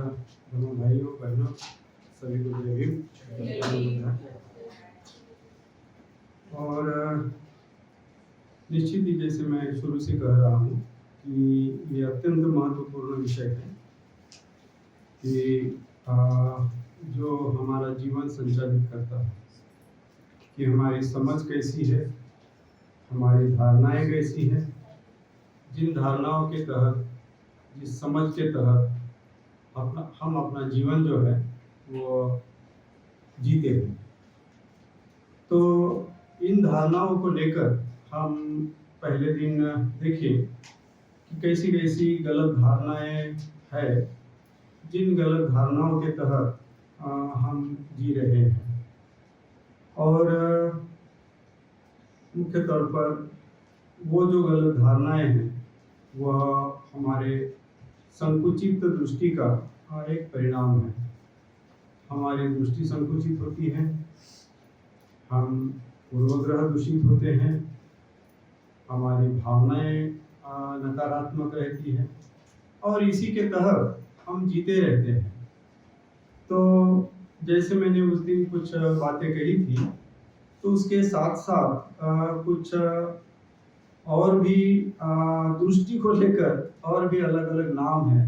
दोनों भाइयों बहनों सभी को जय भीम। और निश्चित ही जैसे मैं शुरू से कह रहा हूँ कि ये अत्यंत महत्वपूर्ण विषय है कि जो हमारा जीवन संचालित करता है कि हमारी समझ कैसी है, हमारी धारणाएं कैसी हैं, जिन धारणाओं के तहत, जिस समझ के तहत हम अपना जीवन जो है वो जीते हैं। तो इन धारणाओं को लेकर हम पहले दिन देखें कि कैसी कैसी गलत धारणाएं हैं, जिन गलत धारणाओं के तहत हम जी रहे हैं। और मुख्य तौर पर वो जो गलत धारणाएं हैं वह हमारे संकुचित दृष्टि का एक परिणाम है। हमारी दृष्टि संकुचित होती है, हम पूर्वग्रह दूषित होते हैं, हमारी भावनाएं नकारात्मक रहती हैं और इसी के तहत हम जीते रहते हैं। तो जैसे मैंने उस दिन कुछ बातें कही थी, तो उसके साथ साथ कुछ और भी दृष्टि को लेकर और भी अलग अलग नाम हैं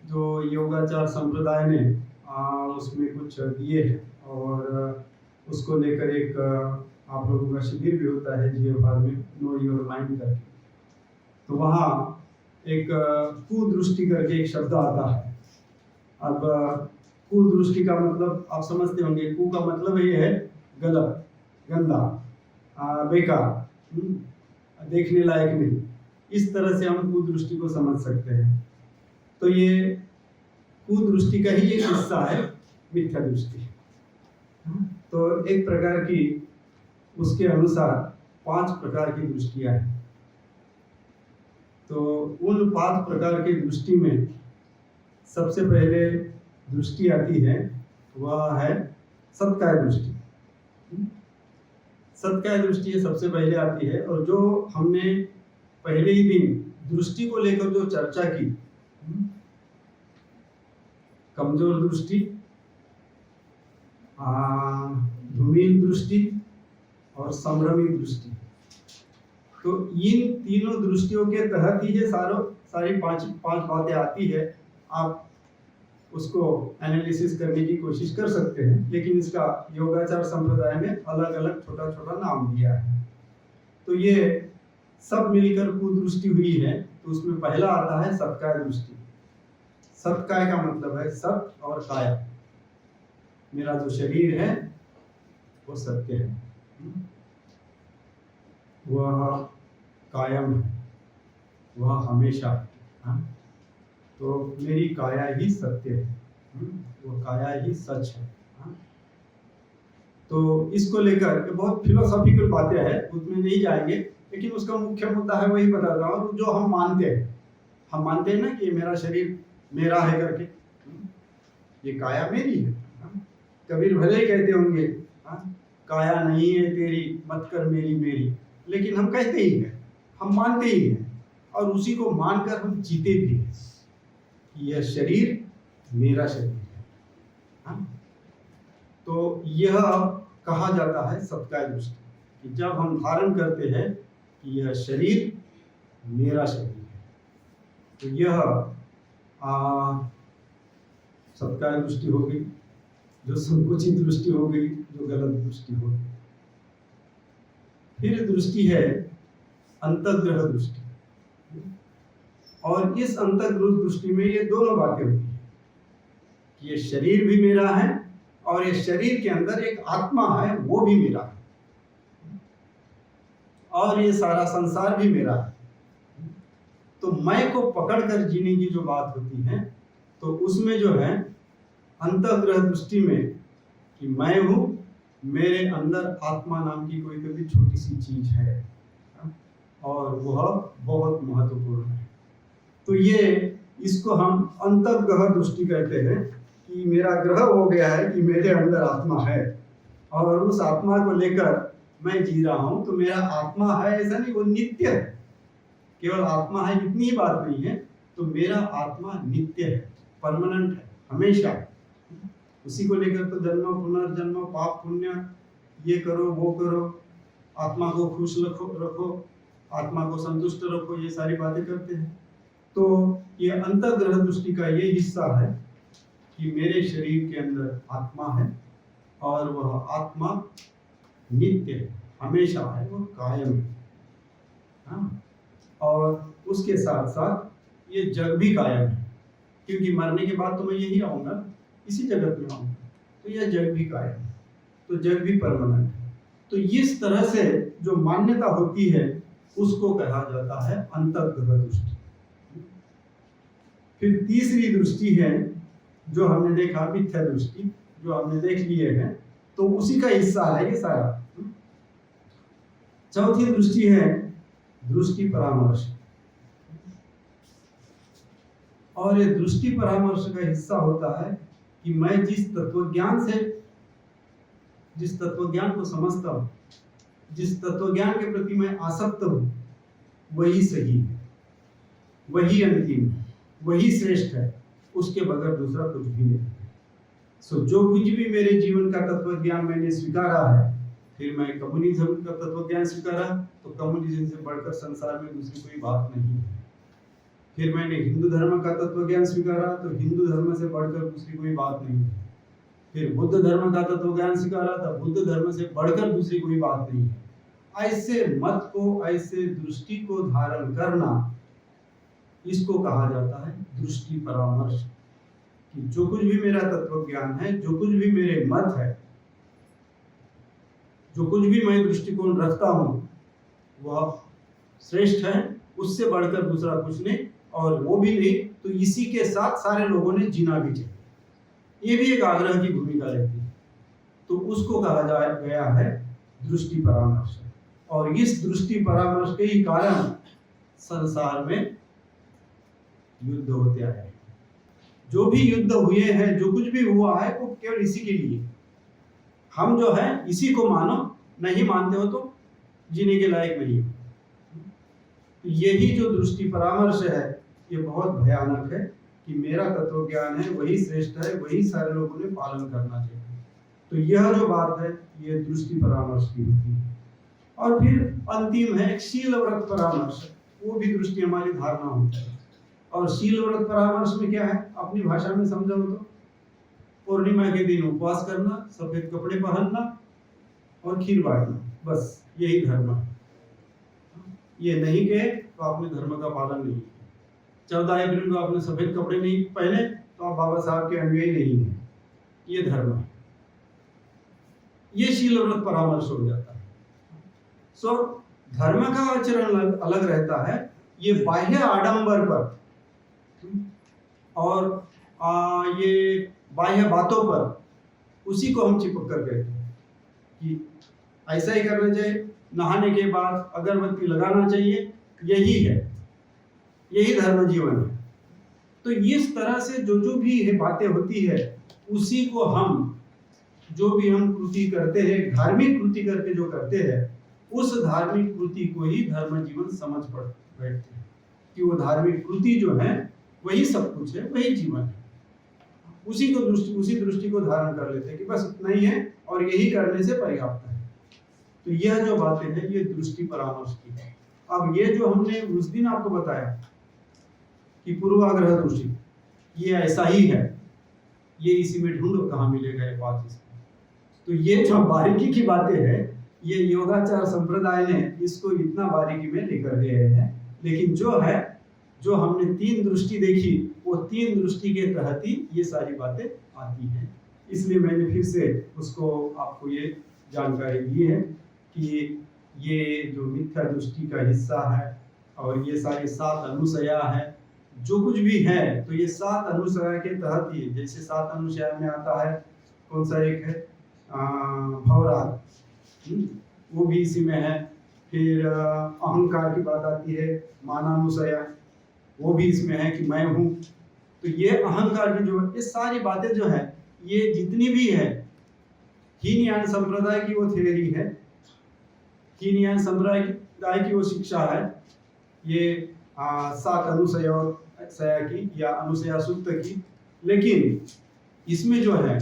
जो योगाचार संप्रदाय ने उसमें कुछ दिए हैं। और उसको लेकर एक आप लोगों का शिविर भी होता है GFR में, नो योर माइंड करके। तो वहाँ एक कुदृष्टि करके एक शब्द आता है। अब कुदृष्टि का मतलब आप समझते होंगे। कु का मतलब ये है गलत, गंदा, बेकार, देखने लायक नहीं। इस तरह से हम कुदृष्टि को समझ सकते हैं। तो ये कुदृष्टि का ही एक हिस्सा है मिथ्या दृष्टि। तो एक प्रकार की उसके अनुसार 5 प्रकार की दृष्टियां हैं। तो उन 5 प्रकार की दृष्टि में सबसे पहले दृष्टि आती है, वह है सत्काय दृष्टि। सत्काय दृष्टि सबसे पहले आती है। और जो हमने पहले ही दिन दृष्टि को लेकर जो चर्चा की, कमजोर दृष्टि, धूमिल दृष्टि और संभ्रमित दृष्टि, तो इन तीनों दृष्टियों के तहत ही ये सारी पांच बातें आती है। आप उसको एनालिसिस करने की कोशिश कर सकते हैं, लेकिन इसका योगाचार संप्रदाय में अलग अलग छोटा छोटा नाम दिया है। तो ये सब मिलकर कुदृष्टि हुई है। तो उसमें पहला आता है सत्काय दृष्टि। सत्काय का मतलब है सत और काया। मेरा जो शरीर है वो सत्य है, वह कायम है, वह हमेशा है। तो मेरी काया ही सत्य है, वो काया ही सच है। तो इसको लेकर बहुत फिलोसॉफिकल बातें हैं, उसमें नहीं जाएंगे, लेकिन उसका मुख्य मुद्दा है वही बता रहा हूँ। जो हम मानते हैं ना कि मेरा शरीर मेरा है करके, ये काया मेरी है। कबीर भले ही कहते होंगे काया नहीं है तेरी मत कर मेरी मेरी, लेकिन हम कहते ही हैं, हम मानते ही हैं, और उसी को मानकर हम जीते भी हैं कि यह शरीर मेरा शरीर है। तो यह कहा जाता है सत्काय दृष्टि, कि जब हम धारण करते हैं कि यह शरीर मेरा शरीर है, तो यह सत्काय दृष्टि हो गई। जो संकुचित दृष्टि हो गई, जो गलत दृष्टि हो गई। फिर दृष्टि है अंतर्ग्रह दृष्टि। और इस अंतर्ग्रह दृष्टि में ये दोनों बातें होती हैं कि ये शरीर भी मेरा है और ये शरीर के अंदर एक आत्मा है, वो भी मेरा है, और ये सारा संसार भी मेरा है। तो मैं को पकड़कर जीने की जो बात होती है, तो उसमें जो है अंतर्ग्रह दृष्टि में कि मैं हूँ, मेरे अंदर आत्मा नाम की कोई कभी छोटी सी चीज है, और वह बहुत महत्वपूर्ण है। तो ये इसको हम अंतर्ग्रह दृष्टि कहते हैं कि मेरा ग्रह हो गया है कि मेरे अंदर आत्मा है, और उस आत्मा को लेकर मैं जी रहा हूँ। तो मेरा आत्मा है ऐसा नहीं, वो नित्य है। केवल आत्मा है इतनी ही बात नहीं है। तो मेरा आत्मा नित्य है, परमानेंट है, हमेशा। उसी को लेकर तो जन्म पुनर्जन्म पाप पुण्य ये करो वो करो, आत्मा को खुश रखो, आत्मा को संतुष्ट रखो, ये सारी बातें करते हैं। तो ये अंतर्ग्रह दृष्टि का ये हिस्सा है कि मेरे शरीर के अंदर आत्मा है और वह आत्मा नित्य है, हमेशा है, वो कायम है। हाँ? और उसके साथ साथ ये जग भी कायम है, क्योंकि मरने के बाद तो मैं यही आऊंगा, इसी जगत में आऊंगा, तो यह जग भी कायम है, तो जग भी परमानेंट है। तो इस तरह से जो मान्यता होती है उसको कहा जाता है अंतर्ग्रह दृष्टि। फिर तीसरी दृष्टि है जो हमने देखा, मिथ्या दृष्टि, जो हमने देख लिए हैं, तो उसी का हिस्सा है ये सारा। चौथी दृष्टि है दृष्टि परामर्श, और ये दृष्टि परामर्श का हिस्सा होता है कि मैं जिस तत्वज्ञान को समझता हूँ, जिस तत्वज्ञान के प्रति मैं आसक्त हूँ, वही सही है, वही अंतिम है, वही श्रेष्ठ है, उसके बगैर दूसरा कुछ भी नहीं है। सो जो कुछ भी मेरे जीवन का तत्वज्ञान मैंने स्वीकारा है, फिर मैं कम्युनिज्म का तत्वज्ञान स्वीकारा, तो कम्युनिज्म से बढ़कर संसार में दूसरी कोई बात नहीं है। फिर मैंने हिंदू धर्म का तत्वज्ञान स्वीकारा, तो हिंदू धर्म से बढ़कर दूसरी कोई बात नहीं है। फिर बुद्ध धर्म का तत्वज्ञान स्वीकारा, तो बुद्ध धर्म से बढ़कर दूसरी कोई बात नहीं है। ऐसे मत को, ऐसे दृष्टि को धारण करना, इसको कहा जाता है दृष्टि परामर्श। कि जो कुछ भी मेरा तत्वज्ञान है, जो कुछ भी मेरे मत है, जो कुछ भी मैं दृष्टिकोण रखता हूँ, वह श्रेष्ठ है, उससे बढ़कर दूसरा कुछ नहीं, और वो भी नहीं तो इसी के साथ सारे लोगों ने जीना भी चाहिए, ये भी एक आग्रह की भूमिका रहती है। तो उसको कहा गया है दृष्टि परामर्श। और इस दृष्टि परामर्श के ही कारण संसार में युद्ध होते आए। जो भी युद्ध हुए हैं, जो कुछ भी हुआ है, वो केवल इसी के लिए। हम जो है इसी को मानो, नहीं मानते हो तो जीने के लायक नहीं हो। यही जो दृष्टि परामर्श है, ये बहुत भयानक है कि मेरा तत्वज्ञान है, वही श्रेष्ठ है, वही सारे लोगों ने पालन करना चाहिए। तो यह जो बात है, ये दृष्टि परामर्श की होती है। और फिर अंतिम है शील व्रत परामर्श, वो भी दृष्टि हमारी धारणा होती है। और शील व्रत परामर्श में क्या है, अपनी भाषा में समझाओ तो पूर्णिमा के दिन उपवास करना, सफेद कपड़े पहनना और खीर बांटना, बस यही धर्म है। ये नहीं कहे तो आपने धर्म का पालन नहीं किया। 14 अप्रैल को आपने सफेद कपड़े नहीं पहने तो आप बाबा साहब के अनुयायी नहीं है, ये धर्म है। ये शील व्रत परामर्श हो जाता है। सो धर्म का आचरण अलग रहता है, ये बाह्य आडंबर पर और ये बाह्य बातों पर, उसी को हम चिपक कर कहते हैं कि ऐसा ही करना चाहिए, नहाने के बाद अगरबत्ती लगाना चाहिए, यही है, यही धर्म जीवन है। तो इस तरह से जो भी है बातें होती है, उसी को हम, जो भी हम कृति करते हैं, धार्मिक कृति करके जो करते हैं, उस धार्मिक कृति को ही धर्म जीवन समझ पड़ बैठते हैं कि वो धार्मिक कृति जो है वही सब कुछ है, वही जीवन है। उसी दृष्टि को धारण कर लेते हैं कि बस इतना ही है और यही करने से पर्याप्त है। तो यह जो बातें हैं, ये दृष्टि परामर्श की है। अब ये जो हमने उस दिन आपको बताया कि पूर्वाग्रह दृष्टि, ये ऐसा ही है, ये इसी में ढूंढो कहाँ मिलेगा ये बात इसमें। तो ये जो बारीकी की बातें हैं, ये योगाचार संप्रदाय ने इसको इतना बारीकी में लेकर गए हैं। लेकिन जो हमने 3 दृष्टि देखी, वो 3 दृष्टि के तहत ही ये सारी बातें आती हैं। इसलिए मैंने फिर से उसको आपको ये जानकारी दी है कि ये जो मिथ्या दृष्टि का हिस्सा है और ये सारी 7 अनुशया है, जो कुछ भी है, तो ये 7 अनुशया के तहत ही, जैसे 7 अनुशया में आता है, कौन सा एक है, भवराग, वो भी इसी में है। फिर अहंकार की बात आती है, मानानुशया, वो भी इसमें है कि मैं हूँ। तो ये अहंकार की जो, ये सारी बातें जो है, ये जितनी भी है, हीनयान संप्रदाय की वो थ्योरी है, हीनयान संप्रदाय की वो शिक्षा है, ये 7 अनुशया की या अनुशया सूक्त की, लेकिन इसमें जो है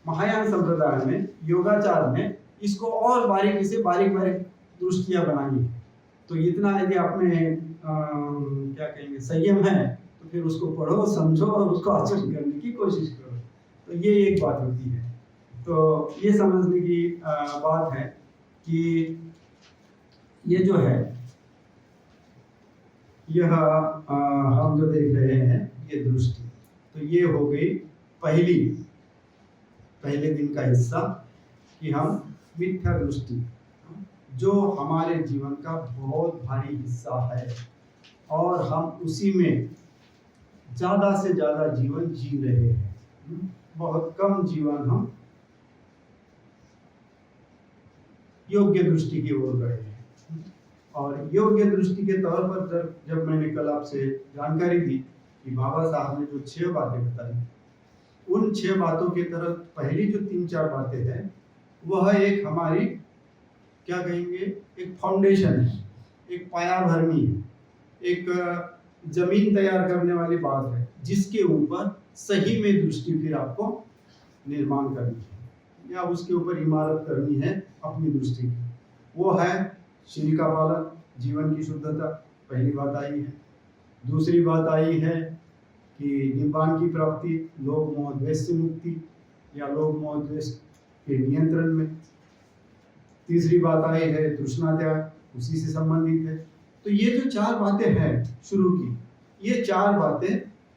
महायान संप्रदाय में, योगाचार में इसको और बारीकी से बारीक बारीक दृष्टियां बनाई है। तो इतना यदि आप में क्या कहेंगे संयम है तो फिर उसको पढ़ो, समझो और उसको आचरण करने की कोशिश करो। तो ये एक बात होती है। तो ये समझने की बात है कि ये जो है यह हम जो देख रहे हैं ये दृष्टि, तो ये हो गई पहले दिन का हिस्सा कि हम मिथ्या दृष्टि, जो हमारे जीवन का बहुत भारी हिस्सा है और हम उसी में ज़्यादा से ज़्यादा जीवन जी रहे हैं। बहुत कम जीवन हम योग्य दृष्टि की ओर गए हैं। और योग्य दृष्टि के तौर पर जब मैंने कल आपसे जानकारी दी कि बाबा साहब ने जो 6 बातें बताई, उन 6 बातों की तरफ पहली जो 3-4 बातें हैं वह एक हमारी क्या कहेंगे, एक फाउंडेशन है, एक पाया भरनी है, एक जमीन तैयार करने वाली बात है, जिसके ऊपर सही में दृष्टि फिर आपको निर्माण करनी है या उसके ऊपर इमारत करनी है अपनी दृष्टि की। वो है शील का पालन, जीवन की शुद्धता, पहली बात आई है। दूसरी बात आई है कि निब्बान की प्राप्ति, लोभ मोह द्वेष से मुक्ति या लोभ मोह द्वेष के नियंत्रण में। तीसरी बात आई है तृष्णा त्याग, उसी से संबंधित है। तो ये जो 4 बातें हैं शुरू की, ये 4 बातें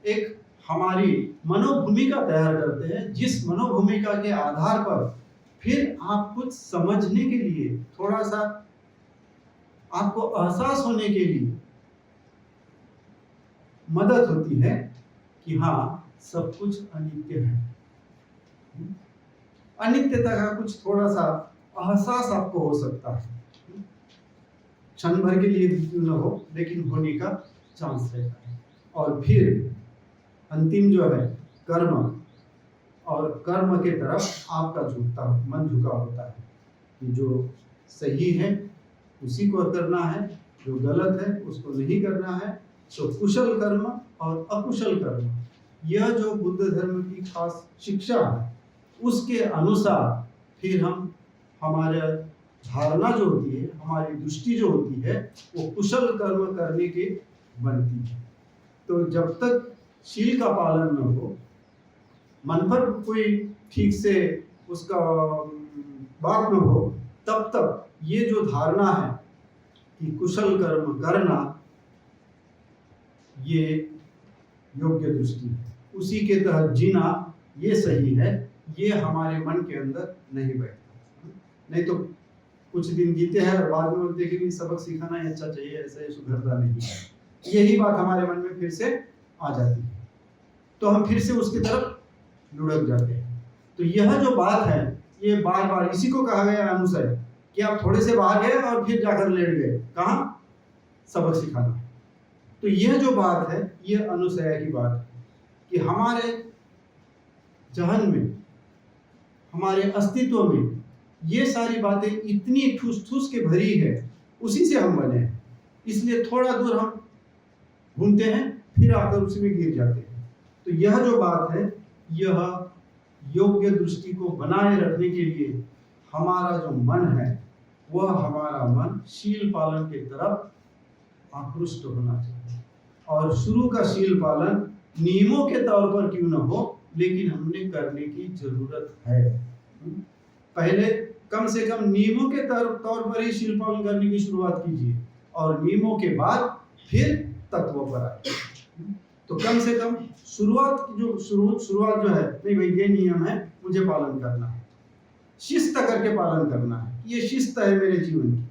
एक हमारी मनोभूमिका तैयार करते हैं, जिस मनोभूमिका के आधार पर फिर आप कुछ समझने के लिए, थोड़ा सा आपको एहसास होने के लिए मदद होती है कि हाँ सब कुछ अनित्य है। अनित्यता का कुछ थोड़ा सा एहसास आपको हो सकता है, क्षण भर के लिए न हो लेकिन होने का चांस रहता है। और फिर अंतिम जो है कर्म, और कर्म के तरफ आपका मन झुका होता है कि जो सही है उसी को करना है, जो गलत है उसको नहीं करना है। तो कुशल कर्म और अकुशल कर्म, यह जो बुद्ध धर्म की खास शिक्षा है, उसके अनुसार फिर हम हमारे धारणा जो होती है, हमारी दृष्टि जो होती है, वो कुशल कर्म करने की बनती है। तो जब तक शील का पालन न हो, मन पर कोई ठीक से उसका बात न हो, तब तक ये जो धारणा है कि कुशल कर्म करना ये योग्य दृष्टि है, उसी के तहत जीना ये सही है, ये हमारे मन के अंदर नहीं बैठता। नहीं तो कुछ दिन जीते हैं और बाद में बोलते हैं कि सबक सिखाना ही अच्छा चाहिए, ऐसा ये सुधरता नहीं है। यही बात हमारे मन में फिर से आ जाती है, तो हम फिर से उसकी तरफ लुढ़क जाते हैं। तो यह जो बात है ये बार बार इसी को कहा गया अनुसय, कि आप थोड़े से बाहर गए और फिर जाकर लेट गए, कहाँ, सबक सिखाना। तो यह जो बात है ये अनुसया की बात है कि हमारे जहन में, हमारे अस्तित्व में ये सारी बातें इतनी ठूस ठूस के भरी है, उसी से हम बने हैं। इसलिए थोड़ा दूर हम घूमते हैं फिर आकर उसी में गिर जाते हैं। तो यह जो बात है, यह योग्य दृष्टि को बनाए रखने के लिए हमारा जो मन है, वह हमारा मन शील पालन की तरफ आकृष्ट होना चाहिए। और शुरू का शील पालन नियमों के तौर पर क्यों न हो, लेकिन हमने करने की जरूरत है। पहले कम से कम नियमों के तौर पर ही शील पालन करने की शुरुआत कीजिए, और नियमों के बाद फिर तत्वों पर आए। तो कम से कम शुरुआत जो है, नहीं भाई ये नियम है, मुझे पालन करना है, शिस्त करके पालन करना है, ये शिस्त है मेरे जीवन की।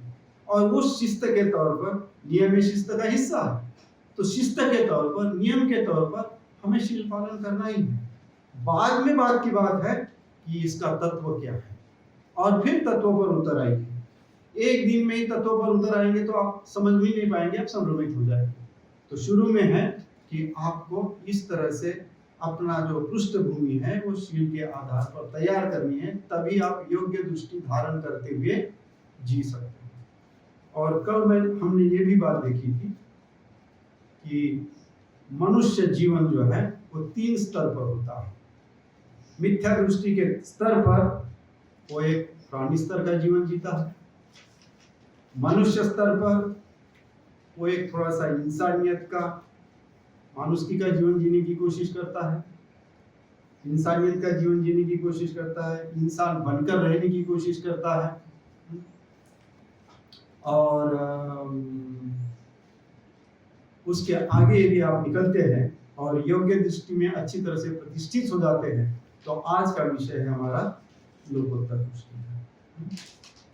और उस शिस्त के तौर पर, नियम शिस्त का हिस्सा है, तो शिस्त के तौर पर, नियम के तौर पर हमें शील पालन करना ही है। बाद में बात की बात है कि इसका तत्व क्या है, और फिर तत्वों पर उतर आएंगे। एक दिन में ही तत्वों पर उतर आएंगे तो आप समझ भी नहीं पाएंगे, आप संभ्रमित हो जाएंगे। तो शुरू में है कि आपको इस तरह से अपना जो पृष्ठभूमि है वो शील के आधार पर तैयार करनी है, तभी आप योग्य दृष्टि धारण करते हुए जी सकते हैं। और कल हमने ये भी बात देखी थी कि मनुष्य जीवन जो है वो 3 स्तर पर होता है। मिथ्या दृष्टि के स्तर पर वो एक प्राणी स्तर का जीवन जीता है। मनुष्य स्तर पर वो एक थोड़ा सा इंसानियत का, मानुषिकी का जीवन जीने की कोशिश करता है, इंसानियत का जीवन जीने की कोशिश करता है, इंसान बनकर रहने की कोशिश करता है। और उसके आगे यदि आप निकलते हैं और योग्य दृष्टि में अच्छी तरह से प्रतिष्ठित हो जाते हैं, तो आज का विषय है हमारा लोकोत्तर दृष्टि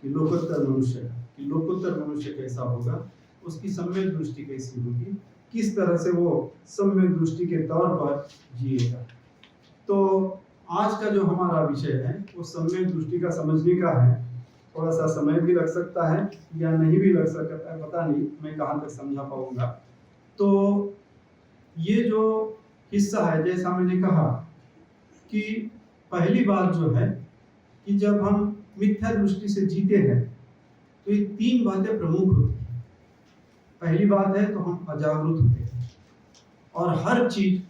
कि लोकोत्तर मनुष्य, कि लोकोत्तर मनुष्य कैसा होगा, उसकी सम्यक दृष्टि कैसी होगी, किस तरह से वो सम्यक दृष्टि के तौर पर जिएगा। तो आज का जो हमारा विषय है वो सम्यक दृष्टि का समझने का है। थोड़ा सा समय भी लग सकता है या नहीं भी लग सकता है, पता नहीं मैं कहाँ तक समझा पाऊंगा। तो ये जो हिस्सा है, जैसा मैंने कहा कि पहली बात जो है कि जब हम मिथ्या दृष्टि से जीते हैं तो ये 3 बातें प्रमुख होती हैं। पहली बात है तो हम अजागरूक होते हैं और हर चीज,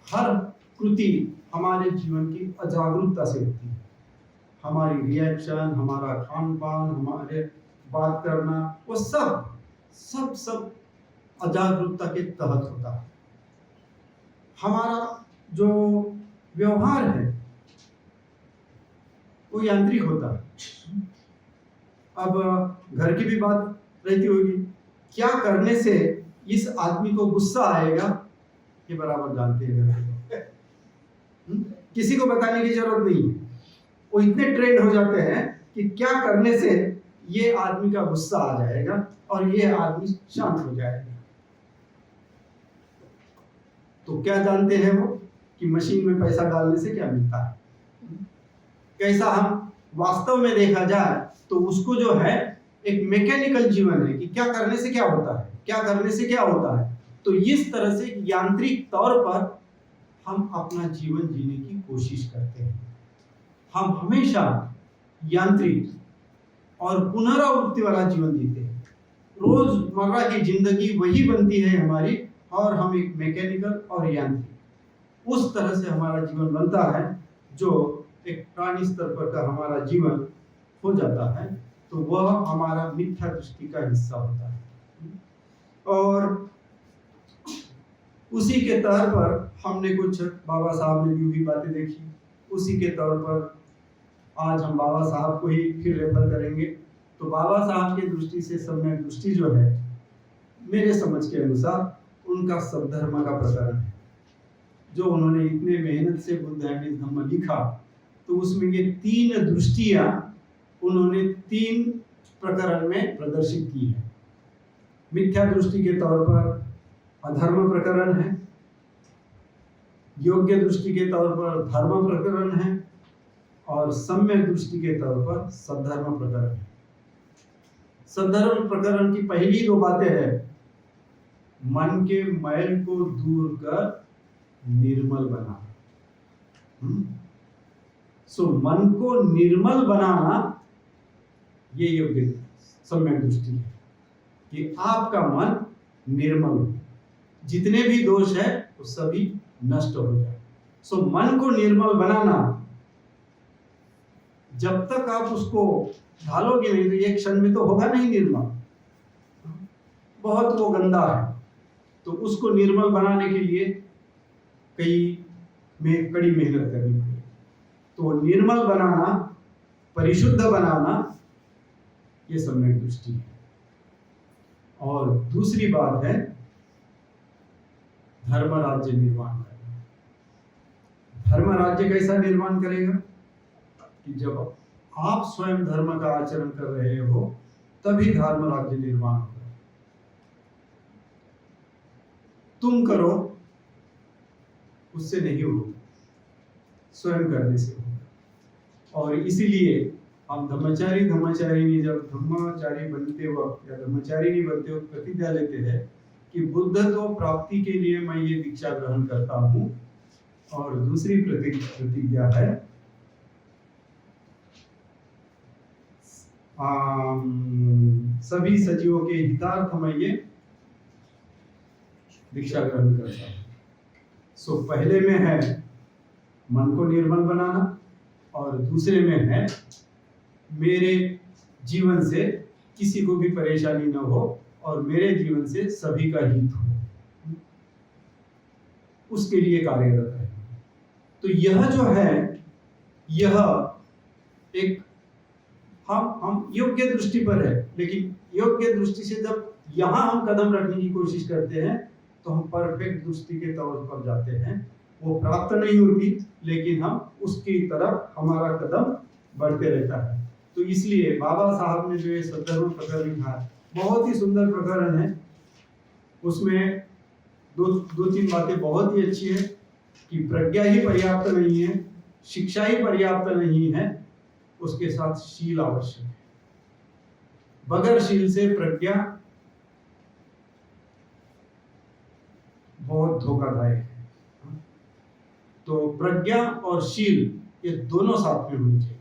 हर कृति हमारे जीवन की अजागरूकता से होती है। हमारी रिएक्शन, हमारा खान पान, हमारे बात करना, वो सब अजागरूकता के तहत होता है। हमारा जो व्यवहार है वो यांत्रिक होता है। अब घर की भी बात रहती होगी, क्या करने से इस आदमी को गुस्सा आएगा, ये बराबर जानते हैं। किसी को बताने की जरूरत नहीं है, वो इतने ट्रेंड हो जाते हैं कि क्या करने से ये आदमी का गुस्सा आ जाएगा और ये आदमी शांत हो जाएगा। तो क्या जानते हैं वो कि मशीन में पैसा डालने से क्या मिलता है। कैसा हम वास्तव में देखा जाए तो उसको जो है एक मैकेनिकल जीवन है कि क्या करने से क्या होता है, क्या करने से क्या होता है। तो इस तरह से यांत्रिक तौर पर हम अपना जीवन जीने की कोशिश करते हैं। हम हमेशा यांत्रिक और पुनरावृत्ति वाला जीवन जीते हैं। रोजमर्रा की जिंदगी वही बनती है हमारी, और हम एक मैकेनिकल और यांत्रिक उस तरह से हमारा जीवन बनता है जो एक प्राणी स्तर पर का हमारा जीवन हो जाता है। तो वह हमारा मिथ्या दृष्टि का हिस्सा होता है। और उसी के तौर पर हमने कुछ बाबा साहब ने दी हुई बातें देखी, उसी के तौर पर आज हम बाबा साहब को ही फिर रेफर करेंगे। तो बाबा साहब की दृष्टि से सम्यक दृष्टि जो है, मेरे समझ के अनुसार उनका सद्धर्म का प्रकरण है। जो उन्होंने इतने मेहनत से बुद्ध एंड धम्म लिखा, तो उसमें ये 3 दृष्टियां उन्होंने 3 प्रकरण में प्रदर्शित की है। मिथ्या दृष्टि के तौर पर अधर्म प्रकरण है, योग्य दृष्टि के तौर पर धर्म प्रकरण है, और सम्यक दृष्टि के तौर पर सद्धर्म प्रकरण है। सद्धर्म प्रकरण की पहली 2 बातें है, मन के मैल को दूर कर निर्मल बनाना। सो मन को निर्मल बनाना ये योग्य सम्यक दृष्टि है कि आपका मन निर्मल हो, जितने भी दोष है वो सभी नष्ट हो जाए। सो मन को निर्मल बनाना, जब तक आप उसको ढालोगे नहीं तो एक क्षण में तो होगा नहीं निर्मल, बहुत वो गंदा है। तो उसको निर्मल बनाने के लिए कड़ी मेहनत करनी पड़ेगी। तो निर्मल बनाना, परिशुद्ध बनाना, ये सम्यक दृष्टि है। और दूसरी बात है धर्म राज्य निर्माण करना। धर्म राज्य कैसा निर्माण करेगा कि जब आप स्वयं धर्म का आचरण कर रहे हो तभी धर्म राज्य निर्माण होगा। तुम करो उससे नहीं होगा, स्वयं करने से होगा। और इसीलिए हम धर्मचारिणी जब धर्मचारी बनते वक्त या धर्मचारिणी बनते वक्त प्रतिज्ञा लेते हैं कि बुद्धत्व प्राप्ति के लिए मैं ये दीक्षा ग्रहण करता हूँ। और दूसरी प्रतिज्ञा है सभी सजीवों के हितार्थ में ये दीक्षा ग्रहण करता हूँ। सो पहले में है मन को निर्मल बनाना और दूसरे में है मेरे जीवन से किसी को भी परेशानी न हो और मेरे जीवन से सभी का हित हो, उसके लिए कार्यरत है। तो यह जो है यह एक हम योग्य दृष्टि पर है, लेकिन योग्य दृष्टि से जब यहाँ हम कदम रखने की कोशिश करते हैं तो हम परफेक्ट दृष्टि के तौर पर जाते हैं। वो प्राप्त नहीं होती, लेकिन हम उसकी तरफ हमारा कदम बढ़ते रहता है। तो इसलिए बाबा साहब ने जो ये सद्धर्म प्रकरण लिखा है, बहुत ही सुंदर प्रकरण है। उसमें दो तीन बातें बहुत ही अच्छी है कि प्रज्ञा ही पर्याप्त नहीं है, शिक्षा ही पर्याप्त नहीं है, उसके साथ शील आवश्यक है। बगैर शील से प्रज्ञा बहुत धोखादायक है। तो प्रज्ञा और शील ये दोनों साथ में होनी चाहिए।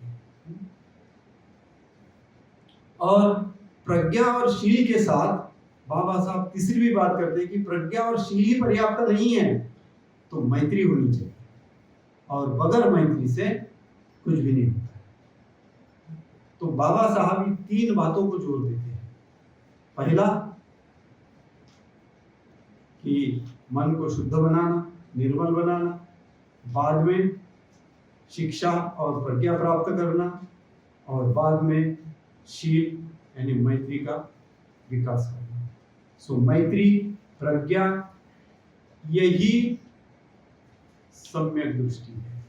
और प्रज्ञा और शील के साथ बाबा साहब तीसरी भी बात करते हैं कि प्रज्ञा और शील ही पर्याप्त नहीं है तो मैत्री होनी चाहिए, और बगैर मैत्री से कुछ भी नहीं होता। तो बाबा साहब इन तीन बातों को जोड़ देते हैं। पहला कि मन को शुद्ध बनाना, निर्मल बनाना, बाद में शिक्षा और प्रज्ञा प्राप्त करना, और बाद में शील यानी मैत्री का विकास करना। सो मैत्री, प्रज्ञा, यही सम्यक दृष्टि है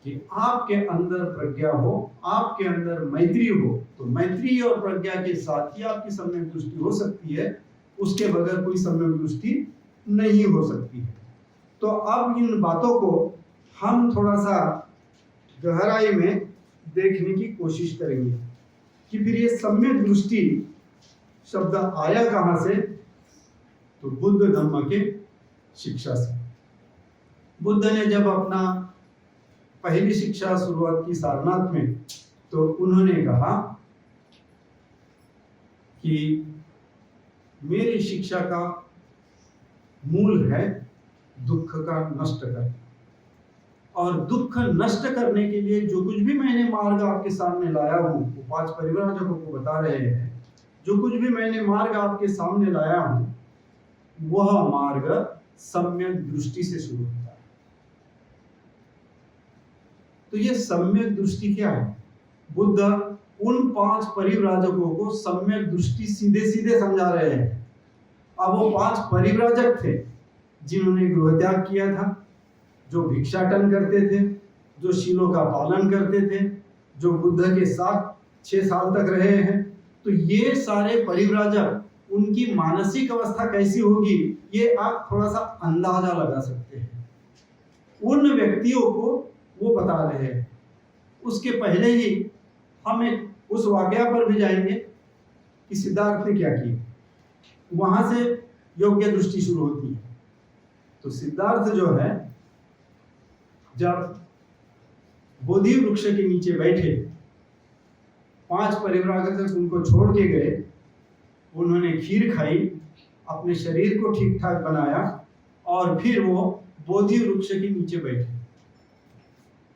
कि आपके अंदर प्रज्ञा हो, आपके अंदर मैत्री हो, तो मैत्री और प्रज्ञा के साथ ही आपकी सम्यक दृष्टि हो सकती है। उसके बगैर कोई सम्यक दृष्टि नहीं हो सकती है। तो अब इन बातों को हम थोड़ा सा गहराई में देखने की कोशिश करेंगे कि फिर ये सम्यक दृष्टि शब्द आया कहाँ से। तो बुद्ध धम्म के शिक्षा से। बुद्ध ने जब अपना पहली शिक्षा शुरुआत की सारनाथ में, तो उन्होंने कहा कि मेरी शिक्षा का मूल है दुख का नष्ट करना, और दुख नष्ट करने के लिए जो कुछ भी मैंने मार्ग आपके सामने लाया हूँ, वो 5 परिव्राजकों को बता रहे हैं, जो कुछ भी मैंने मार्ग आपके सामने लाया हूँ वह मार्ग सम्यक दृष्टि से शुरू होता है। तो ये सम्यक दृष्टि क्या है? बुद्ध उन 5 परिव्राजकों को सम्यक दृष्टि सीधे सीधे समझा रहे हैं। अब वो 5 परिव्राजक थे जिन्होंने गृह त्याग किया था, जो भिक्षाटन करते थे, जो शीलों का पालन करते थे, जो बुद्ध के साथ 6 साल तक रहे हैं। तो ये सारे परिव्राजक, उनकी मानसिक अवस्था कैसी होगी ये आप थोड़ा सा अंदाजा लगा सकते हैं। उन व्यक्तियों को वो बता रहे हैं। उसके पहले ही हम एक उस वाकया पर भी जाएंगे कि सिद्धार्थ ने क्या किया। वहां से योग्य दृष्टि शुरू होती है। तो सिद्धार्थ जो है, जब बोधि वृक्ष के नीचे बैठे, 5 परिव्राजक उनको छोड़ के गए, उन्होंने खीर खाई, अपने शरीर को ठीक ठाक बनाया, और फिर वो बोधि वृक्ष के नीचे बैठे,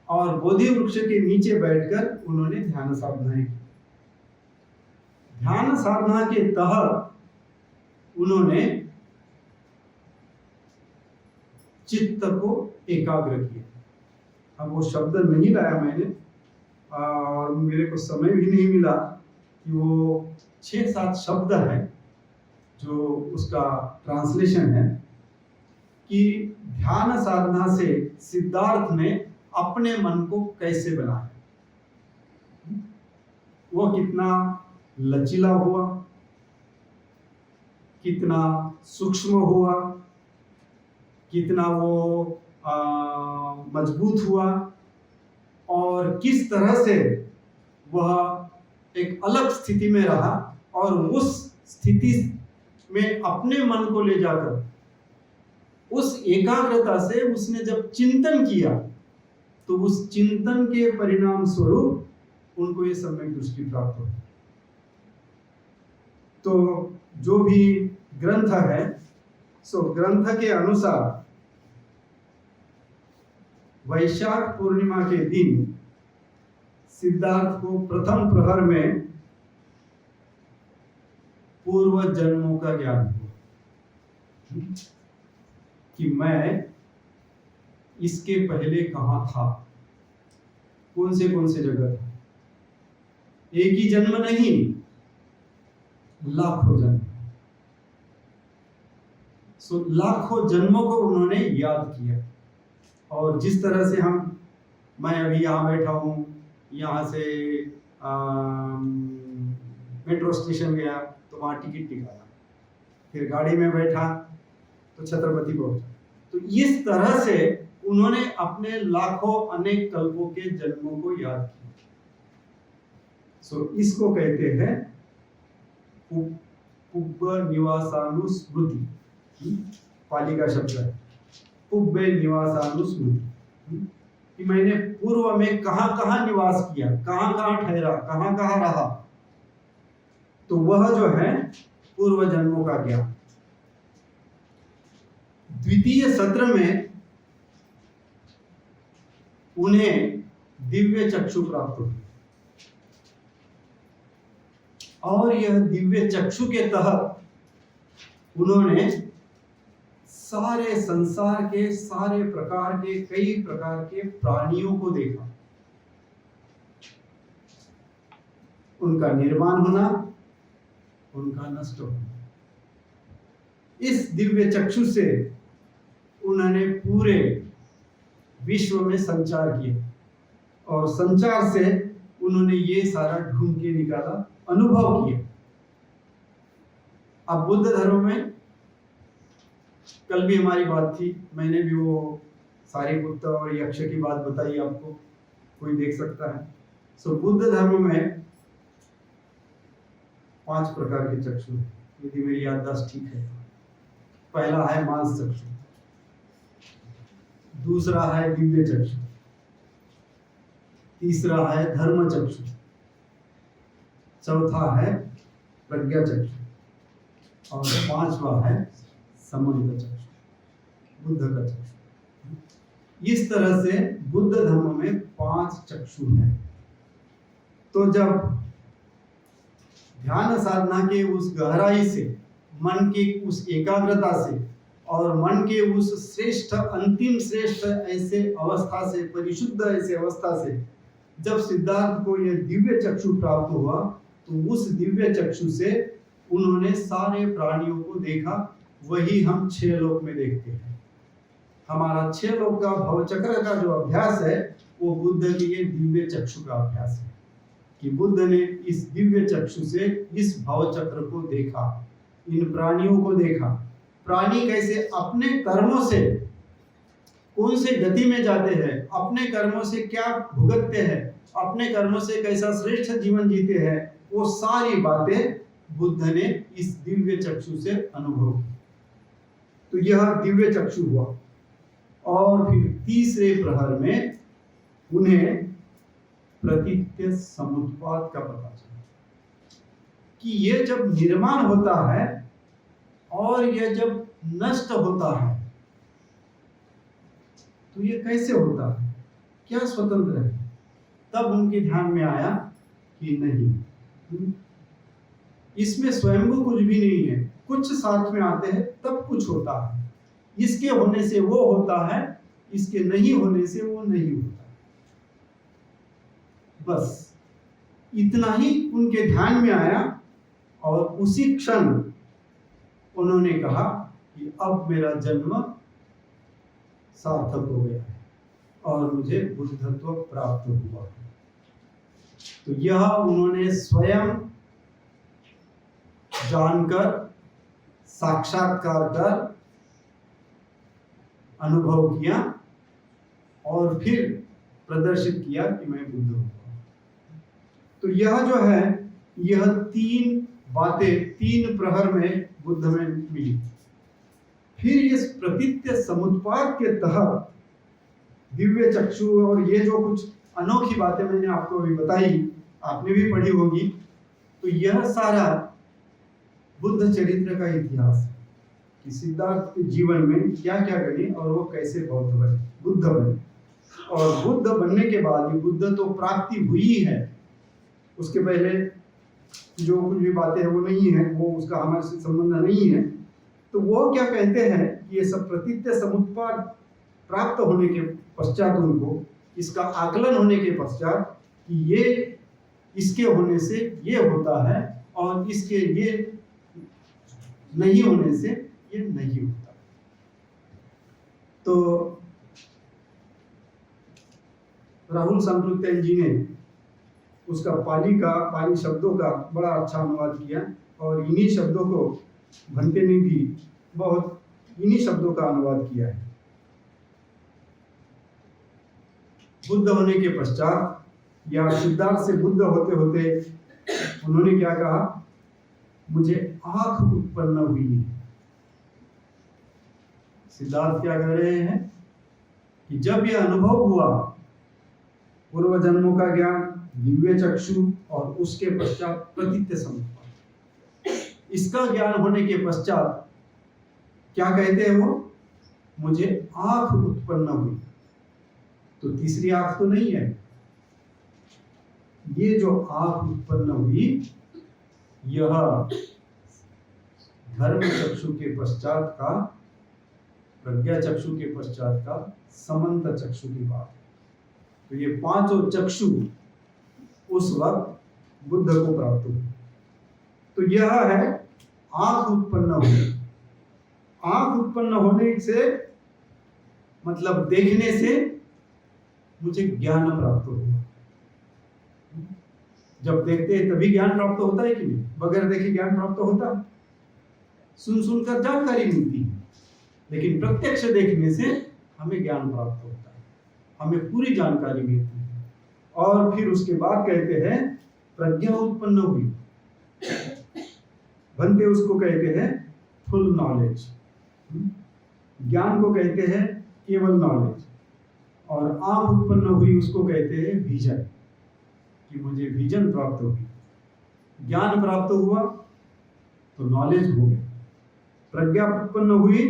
और बोधि वृक्ष के नीचे बैठकर उन्होंने ध्यान साधनाएं की। ध्यान साधना के तहत उन्होंने चित्त को एकाग्र किया। अब वो शब्द नहीं लाया मैंने, और मेरे को समय भी नहीं मिला कि वो 6-7 शब्द है जो उसका ट्रांसलेशन है, कि ध्यान साधना से सिद्धार्थ ने अपने मन को कैसे बनाया, वो कितना लचीला हुआ, कितना सूक्ष्म हुआ, कितना वो मजबूत हुआ, और किस तरह से वह एक अलग स्थिति में रहा, और उस स्थिति में अपने मन को ले जाकर उस एकाग्रता से उसने जब चिंतन किया, तो उस चिंतन के परिणाम स्वरूप उनको ये सम्यक दृष्टि प्राप्त हो। तो जो भी ग्रंथ है, सो ग्रंथ के अनुसार वैशाख पूर्णिमा के दिन सिद्धार्थ को प्रथम प्रहर में पूर्व जन्मों का ज्ञान हुआ कि मैं इसके पहले कहाँ था, कौन से जगह था। एक ही जन्म नहीं, लाखों जन्म। सो लाखों जन्मों को उन्होंने याद किया। और जिस तरह से मैं अभी यहाँ बैठा हूँ, यहाँ से मेट्रो स्टेशन गया तो वहाँ टिकट निकाला, फिर गाड़ी में बैठा तो छत्रपति पहुंचा। तो इस तरह से उन्होंने अपने लाखों अनेक कल्पों के जन्मों को याद किया। सो इसको कहते हैं पुब्ब निवासानुस्मृति। पाली का शब्द है पुब्बे निवासानुस्मृति, कि मैंने पूर्व में कहाँ निवास किया, कहाँ ठहरा, कहाँ रहा। तो वह जो है पूर्व जन्मों का ज्ञान। द्वितीय सत्र में उन्हें दिव्य चक्षु प्राप्त हुई और यह दिव्य चक्षु के तहत उन्होंने सारे संसार के सारे प्रकार के कई प्रकार के प्राणियों को देखा, उनका निर्माण होना, उनका नष्ट होना। इस दिव्य चक्षु से उन्होंने पूरे विश्व में संचार किया और संचार से उन्होंने ये सारा ढूंढ के निकाला, अनुभव किया। अब बुद्ध धर्म में कल भी हमारी बात थी, मैंने भी वो सारिपुत्र और यक्ष की बात बताई आपको, कोई देख सकता है। सो बुद्ध धर्म में 5 प्रकार के चक्षु हैं, यदि मेरी याददाश्त ठीक है। पहला है मांस चक्षु, दूसरा है दिव्य चक्षु, तीसरा है धर्म चक्षु, चौथा है प्रज्ञा चक्षु और 5वां है समन्वित चक्षु, बुद्ध का चक्षु। इस तरह से बुद्ध धर्म में 5 चक्षु हैं। तो जब ध्यान साधना के उस गहराई से, मन की उस एकाग्रता से और मन के उस श्रेष्ठ अंतिम श्रेष्ठ ऐसे अवस्था से, परिशुद्ध ऐसे अवस्था से जब सिद्धार्थ को यह दिव्य चक्षु प्राप्त हुआ, तो उस दिव्य चक्षु से उन्होंने सारे प्राणियों को देखा। वही हम 6 लोक में देखते हैं। हमारा 6 लोक का भवचक्र का जो अभ्यास है वो बुद्ध के ये दिव्य चक्षु का अभ्यास है, कि बुद्ध ने इस दिव्य चक्षु से इस भवचक्र को देखा, इन प्राणियों को देखा। प्राणी कैसे अपने कर्मों से कौन से गति में जाते हैं, अपने कर्मों से क्या भुगतते हैं, अपने कर्मों से कैसा श्रेष्ठ जीवन जीते हैं, वो सारी बातें बुद्ध ने इस दिव्य चक्षु से अनुभव की। तो यह दिव्य चक्षु हुआ। और फिर तीसरे प्रहर में उन्हें प्रतीत्य समुत्पाद का पता चला कि यह जब निर्माण होता है और यह जब नष्ट होता है तो ये कैसे होता है, क्या स्वतंत्र है। तब उनके ध्यान में आया कि नहीं, इसमें स्वयं को कुछ भी नहीं है, कुछ साथ में आते हैं तब कुछ होता है। इसके होने से वो होता है, इसके नहीं होने से वो नहीं होता। बस इतना ही उनके ध्यान में आया और उसी क्षण उन्होंने कहा कि अब मेरा जन्म सार्थक हो गया है और मुझे बुद्धत्व प्राप्त हुआ। तो यह उन्होंने स्वयं जानकर, साक्षात्कार कर अनुभव किया और फिर प्रदर्शित किया कि मैं बुद्ध हूँ। तो यह जो है, यह 3 बातें 3 प्रहर में बुद्ध में मिली। फिर इस प्रतीत्य समुत्पाद के तहत दिव्य चक्षु और ये जो कुछ अनोखी बातें मैंने आपको अभी बताई, आपने भी पढ़ी होगी, तो यह सारा बुद्ध चरित्र का इतिहास है कि सिद्धार्थ के जीवन में क्या क्या घटे और वो कैसे बुद्ध बने। और बुद्ध बनने के बाद, ये बुद्ध तो प्राप्ति हुई है, उसके पहले जो कुछ भी बातें हैं वो नहीं है, वो उसका हमारे से संबंध नहीं है। तो वो क्या कहते हैं कि ये सब प्रतीत्य समुत्पाद प्राप्त होने के पश्चात, उनको इसका आकलन होने के पश्चात कि ये इसके होने से ये होता है और इसके ये नहीं होने से ये नहीं होता। तो राहुल सांकृत्यायन जी ने उसका पाली शब्दों का बड़ा अच्छा अनुवाद किया और इन्हीं शब्दों को भंते ने भी बहुत इन्हीं शब्दों का अनुवाद किया है। बुद्ध होने के पश्चात या सिद्धार्थ से बुद्ध होते होते उन्होंने क्या कहा, मुझे आंख उत्पन्न हुई। सिद्धार्थ क्या कह रहे हैं कि जब यह अनुभव हुआ पूर्व जन्मों का ज्ञान, दिव्य चक्षु और उसके पश्चात प्रतीत्य समुत्पाद, इसका ज्ञान होने के पश्चात क्या कहते हैं वो, मुझे आंख उत्पन्न हुई। तो तीसरी आंख तो नहीं है, ये जो आंख उत्पन्न हुई यह धर्म चक्षु के पश्चात का, प्रज्ञा चक्षु के पश्चात का समंत चक्षु की बात। तो ये पांचों चक्षु उस वक्त बुद्ध को प्राप्त हुए। तो यह है आंख उत्पन्न होने। आंख उत्पन्न होने से मतलब देखने से मुझे ज्ञान प्राप्त हुआ। जब देखते हैं तभी ज्ञान प्राप्त होता है कि नहीं? बगैर देखे ज्ञान प्राप्त होता? सुन सुनकर जानकारी मिलती है, लेकिन प्रत्यक्ष देखने से हमें ज्ञान प्राप्त होता है, हमें पूरी जानकारी मिलती है। और फिर उसके बाद कहते हैं प्रज्ञा उत्पन्न हुई। भंते उसको कहते हैं फुल नॉलेज, ज्ञान को कहते हैं केवल नॉलेज। और आंख उत्पन्न हुई उसको कहते हैं विजन, कि मुझे विजन प्राप्त होगी। ज्ञान प्राप्त हुआ तो नॉलेज हो गया, प्रज्ञा उत्पन्न हुई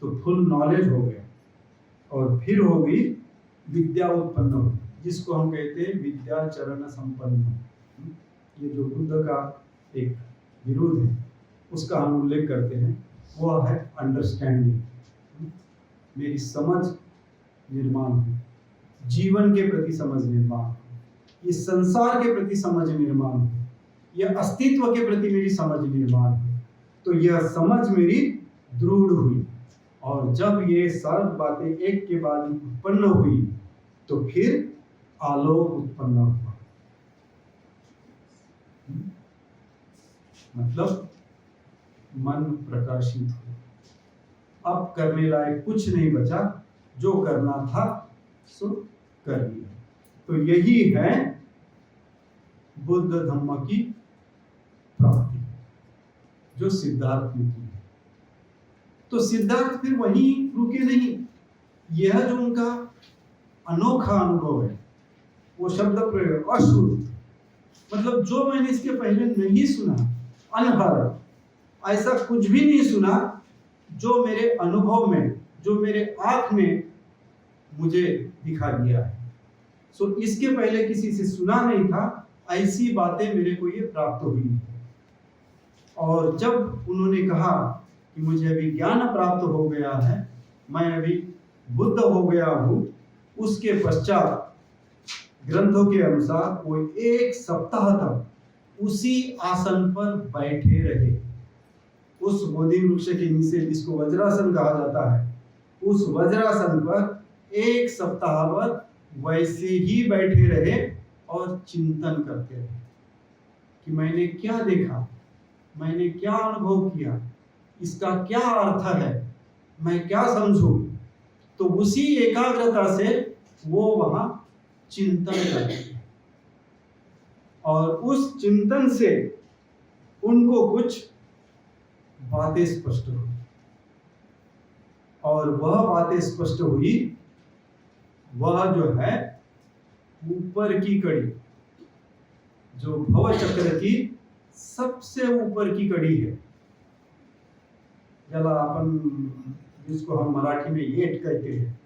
तो फुल नॉलेज हो गया, और फिर हो गई विद्या उत्पन्न हुई, जिसको हम कहते हैं विद्या चरण संपन्न। ये जो बुद्ध का एक विरोध है उसका हम उल्लेख करते हैं, वह है अंडरस्टैंडिंग। मेरी समझ निर्माण हुई, जीवन के प्रति समझ निर्माण हुई, इस संसार के प्रति समझ निर्माण हुई, यह अस्तित्व के प्रति मेरी समझ निर्माण हुई। तो यह समझ मेरी दृढ़ हुई, और जब ये सब बातें एक के बाद उत्पन्न हुई तो फिर आलोक उत्पन्न हुआ। मतलब मन प्रकाशित हुआ, अब करने लायक कुछ नहीं बचा, जो करना था सो कर लिया। तो यही है बुद्ध धम्म की प्राप्ति जो सिद्धार्थ ने की। तो सिद्धार्थ फिर वहीं रुके नहीं, यह जो उनका अनोखा अनुभव है वो शब्द प्रयोग अश्रुत, मतलब जो मैंने इसके पहले नहीं सुना, अनहर, ऐसा कुछ भी नहीं सुना जो मेरे अनुभव में, जो मेरे आंख में मुझे दिखा दिया है। सो इसके पहले किसी से सुना नहीं था, ऐसी बातें मेरे को ये प्राप्त हुई। और जब उन्होंने कहा कि मुझे अभी ज्ञान प्राप्त हो गया है, मैं अभी बुद्ध हो गया हूँ, उसके पश्चात ग्रंथों के अनुसार वो 1 सप्ताह तक उसी आसन पर बैठे रहे, उस बोधि वृक्ष के नीचे, जिसको वज्रासन कहा जाता है, उस वज्रासन पर 1 सप्ताह भर वैसे ही बैठे रहे और चिंतन करते रहे कि मैंने क्या देखा, मैंने क्या अनुभव किया, इसका क्या अर्थ है, मैं क्या समझूं। तो उसी एकाग्रता से वो वहां चिंतन करते हैं, और उस चिंतन से उनको कुछ बातें स्पष्ट हुई, और वह बातें स्पष्ट हुई, वह जो है ऊपर की कड़ी, जो भव चक्र की सबसे ऊपर की कड़ी है, जला अपन जिसको हम मराठी में येट कहते हैं,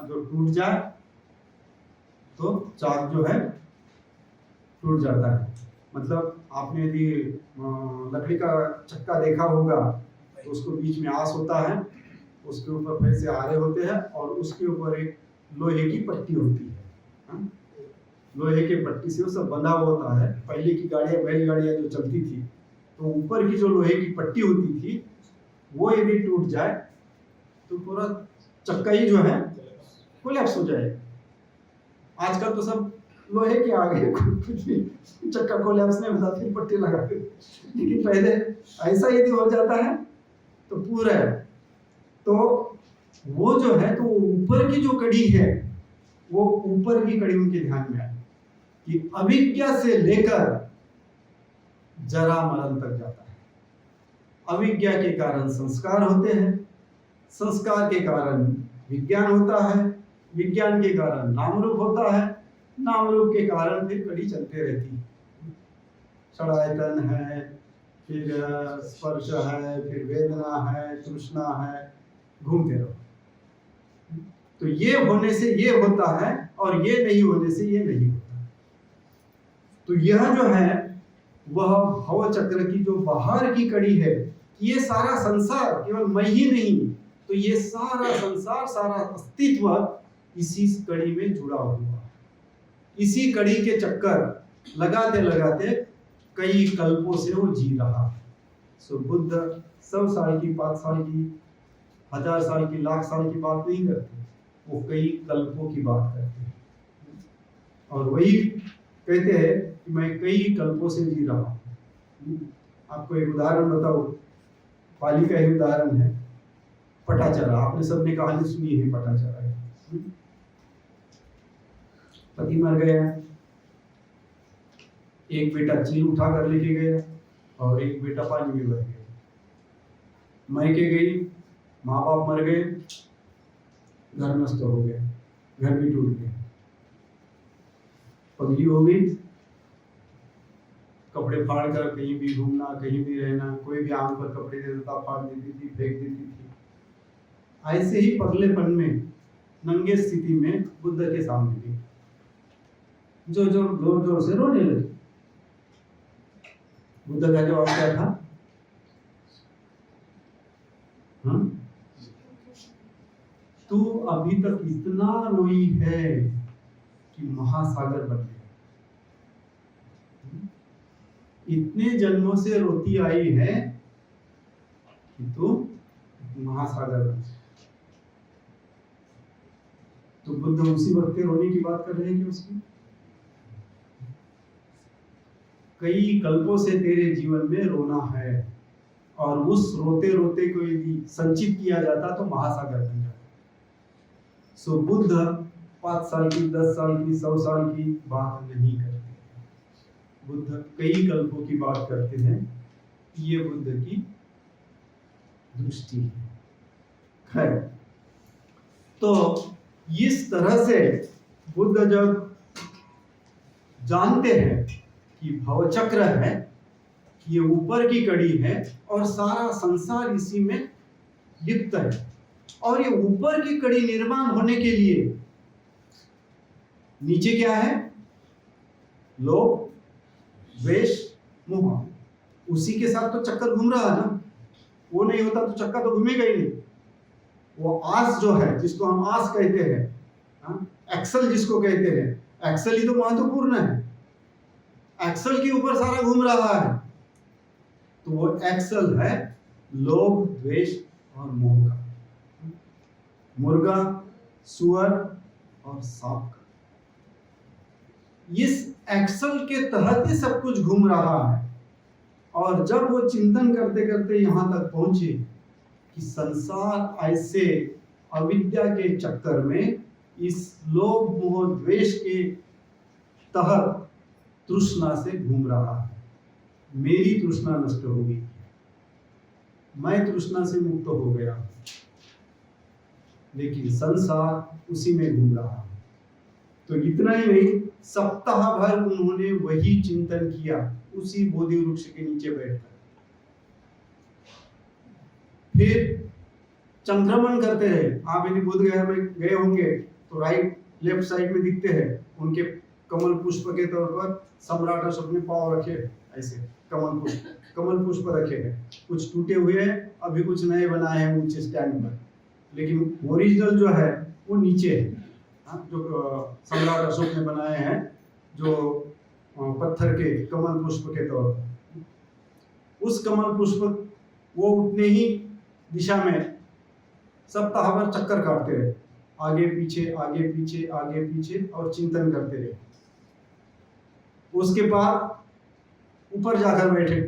जो टूट जाए तो चाक जो है टूट जाता है। मतलब आपने यदि लकड़ी का चक्का देखा होगा तो उसको बीच में आस होता है, उसके ऊपर पैसे आरे होते हैं और उसके ऊपर एक लोहे की पट्टी होती है। हाँ? लोहे के पट्टी से वो सब बंधा हुआ होता है। पहले की गाड़ियां, बैलगाड़ियां जो चलती थी तो ऊपर की जो लोहे की पट्टी होती थी वो यदि टूट जाए तो पूरा चक्का ही जो है कोलैप्स हो जाएगा। आजकल तो सब लोहे के आगे चक्का कोलैप्स नहीं होता, फिर पट्टी लगाते, लेकिन पहले ऐसा यदि हो जाता है तो पूरा है। तो वो जो है तो ऊपर की जो कड़ी है वो ऊपर की कड़ी उनके ध्यान में आई कि अविज्ञा से लेकर जरा मरण तक जाता है। अविज्ञा के कारण संस्कार होते हैं, संस्कार के कारण विज्ञान होता है, विज्ञान के कारण नाम रूप होता है, नाम रूप के कारण फिर कड़ी चलते रहती है। षडायतन है, फिर स्पर्श है, फिर वेदना है, तृष्णा है, घूमते रहो। तो ये होने से ये होता है और ये नहीं होने से ये नहीं होता। तो यह जो है वह भव चक्र की जो बाहर की कड़ी है, ये सारा संसार केवल मैं ही नहीं, तो ये सारा संसार, सारा अस्तित्व इसी कड़ी में जुड़ा हुआ। इसी कड़ी के चक्कर लगाते लगाते कई कल्पों से वो जी रहा। सो बुद्ध 100 साल की, 5 साल की, 1000 साल की, लाख साल की बात नहीं करते, वो कई कल्पों की बात करते हैं। और वही कहते हैं कि मैं कई कल्पों से जी रहा हूँ। आपको एक उदाहरण बताओ, पाली का ही उदाहरण है, पटाचरा। आपने सबने कहानी सुनी है पटाचरा है। पति मर गया, एक बेटा चील उठा कर लेके गया और एक बेटा पानी में बह गया। मायके गई, माँ बाप मर गए, घर नष्ट हो गया, घर भी टूट गया। पगली हो गई, कपड़े फाड़ कर कहीं भी घूमना, कहीं भी रहना, कोई भी आंख पर कपड़े दे देता, फाड़ देती थी, फेंक देती थी। ऐसे ही पगलेपन में, नंगे स्थिति में बुद्ध के सामने गई, जो जोर जोर से रोने लगी। बुद्ध का जवाब क्या था? तू अभी तक इतना रोई है कि महासागर बन गया। इतने जन्मों से रोती आई है कि तू महासागर बन गया। तो बुद्ध उसी वक्त के रोने की बात कर रहे हैं कि उसकी कई कल्पों से तेरे जीवन में रोना है, और उस रोते रोते को यदि संचित किया जाता तो महासागर बन जाता। सो बुद्ध 5 साल की, 10 साल की, 100 साल की बात नहीं करते। बुद्ध कई कल्पों की बात करते हैं। ये बुद्ध की दृष्टि है। तो इस तरह से बुद्ध जब जानते हैं कि भवचक्र है, ये ऊपर की कड़ी है और सारा संसार इसी में लिप्त है, और ये ऊपर की कड़ी निर्माण होने के लिए नीचे क्या है? लोभ, द्वेष, मोह। उसी के साथ तो चक्कर घूम रहा है ना। वो नहीं होता तो चक्का तो घूमेगा ही नहीं। वो आस जो है, जिसको हम आस कहते हैं, एक्सल जिसको कहते हैं, एक्सल ही तो महत्वपूर्ण है। एक्सल के ऊपर सारा घूम रहा है, तो वो एक्सल है लोभ, द्वेष और मोह का। मुर्गा, सुअर और सांप का। इस एक्सल के तहत ही सब कुछ घूम रहा है। और जब वो चिंतन करते करते यहां तक पहुंचे कि संसार ऐसे अविद्या के चक्कर में इस लोभ, मोह, द्वेष के तहत तृष्णा से घूम रहा है। मेरी तृष्णा नष्ट होगी, मैं तृष्णा से मुक्त हो गया, लेकिन संसार उसी में घूम रहा है। तो इतना ही नहीं, सप्ताह भर उन्होंने वही चिंतन किया, उसी बोधि वृक्ष के नीचे बैठकर। फिर चंक्रमण करते रहे। आप यदि बुद्ध गया में गए होंगे तो राइट लेफ्ट साइड में दिखते हैं, उनके कमल पुष्प के तौर पर सम्राट अशोक ने पांव रखे ऐसे कमल पुष्प रखे हैं, कुछ टूटे हुए हैं, अभी कुछ नए बनाए हैं ऊंचे स्टैंड पर, लेकिन ओरिजिनल जो है वो नीचे है। जो सम्राट अशोक ने बनाए हैं जो पत्थर के कमल पुष्प के तौर पर, उस कमल पुष्प वो उतने ही दिशा में सप्ताह भर चक्कर काटते रहे, आगे पीछे आगे पीछे आगे पीछे, और चिंतन करते रहे। उसके बाद ऊपर जाकर बैठे,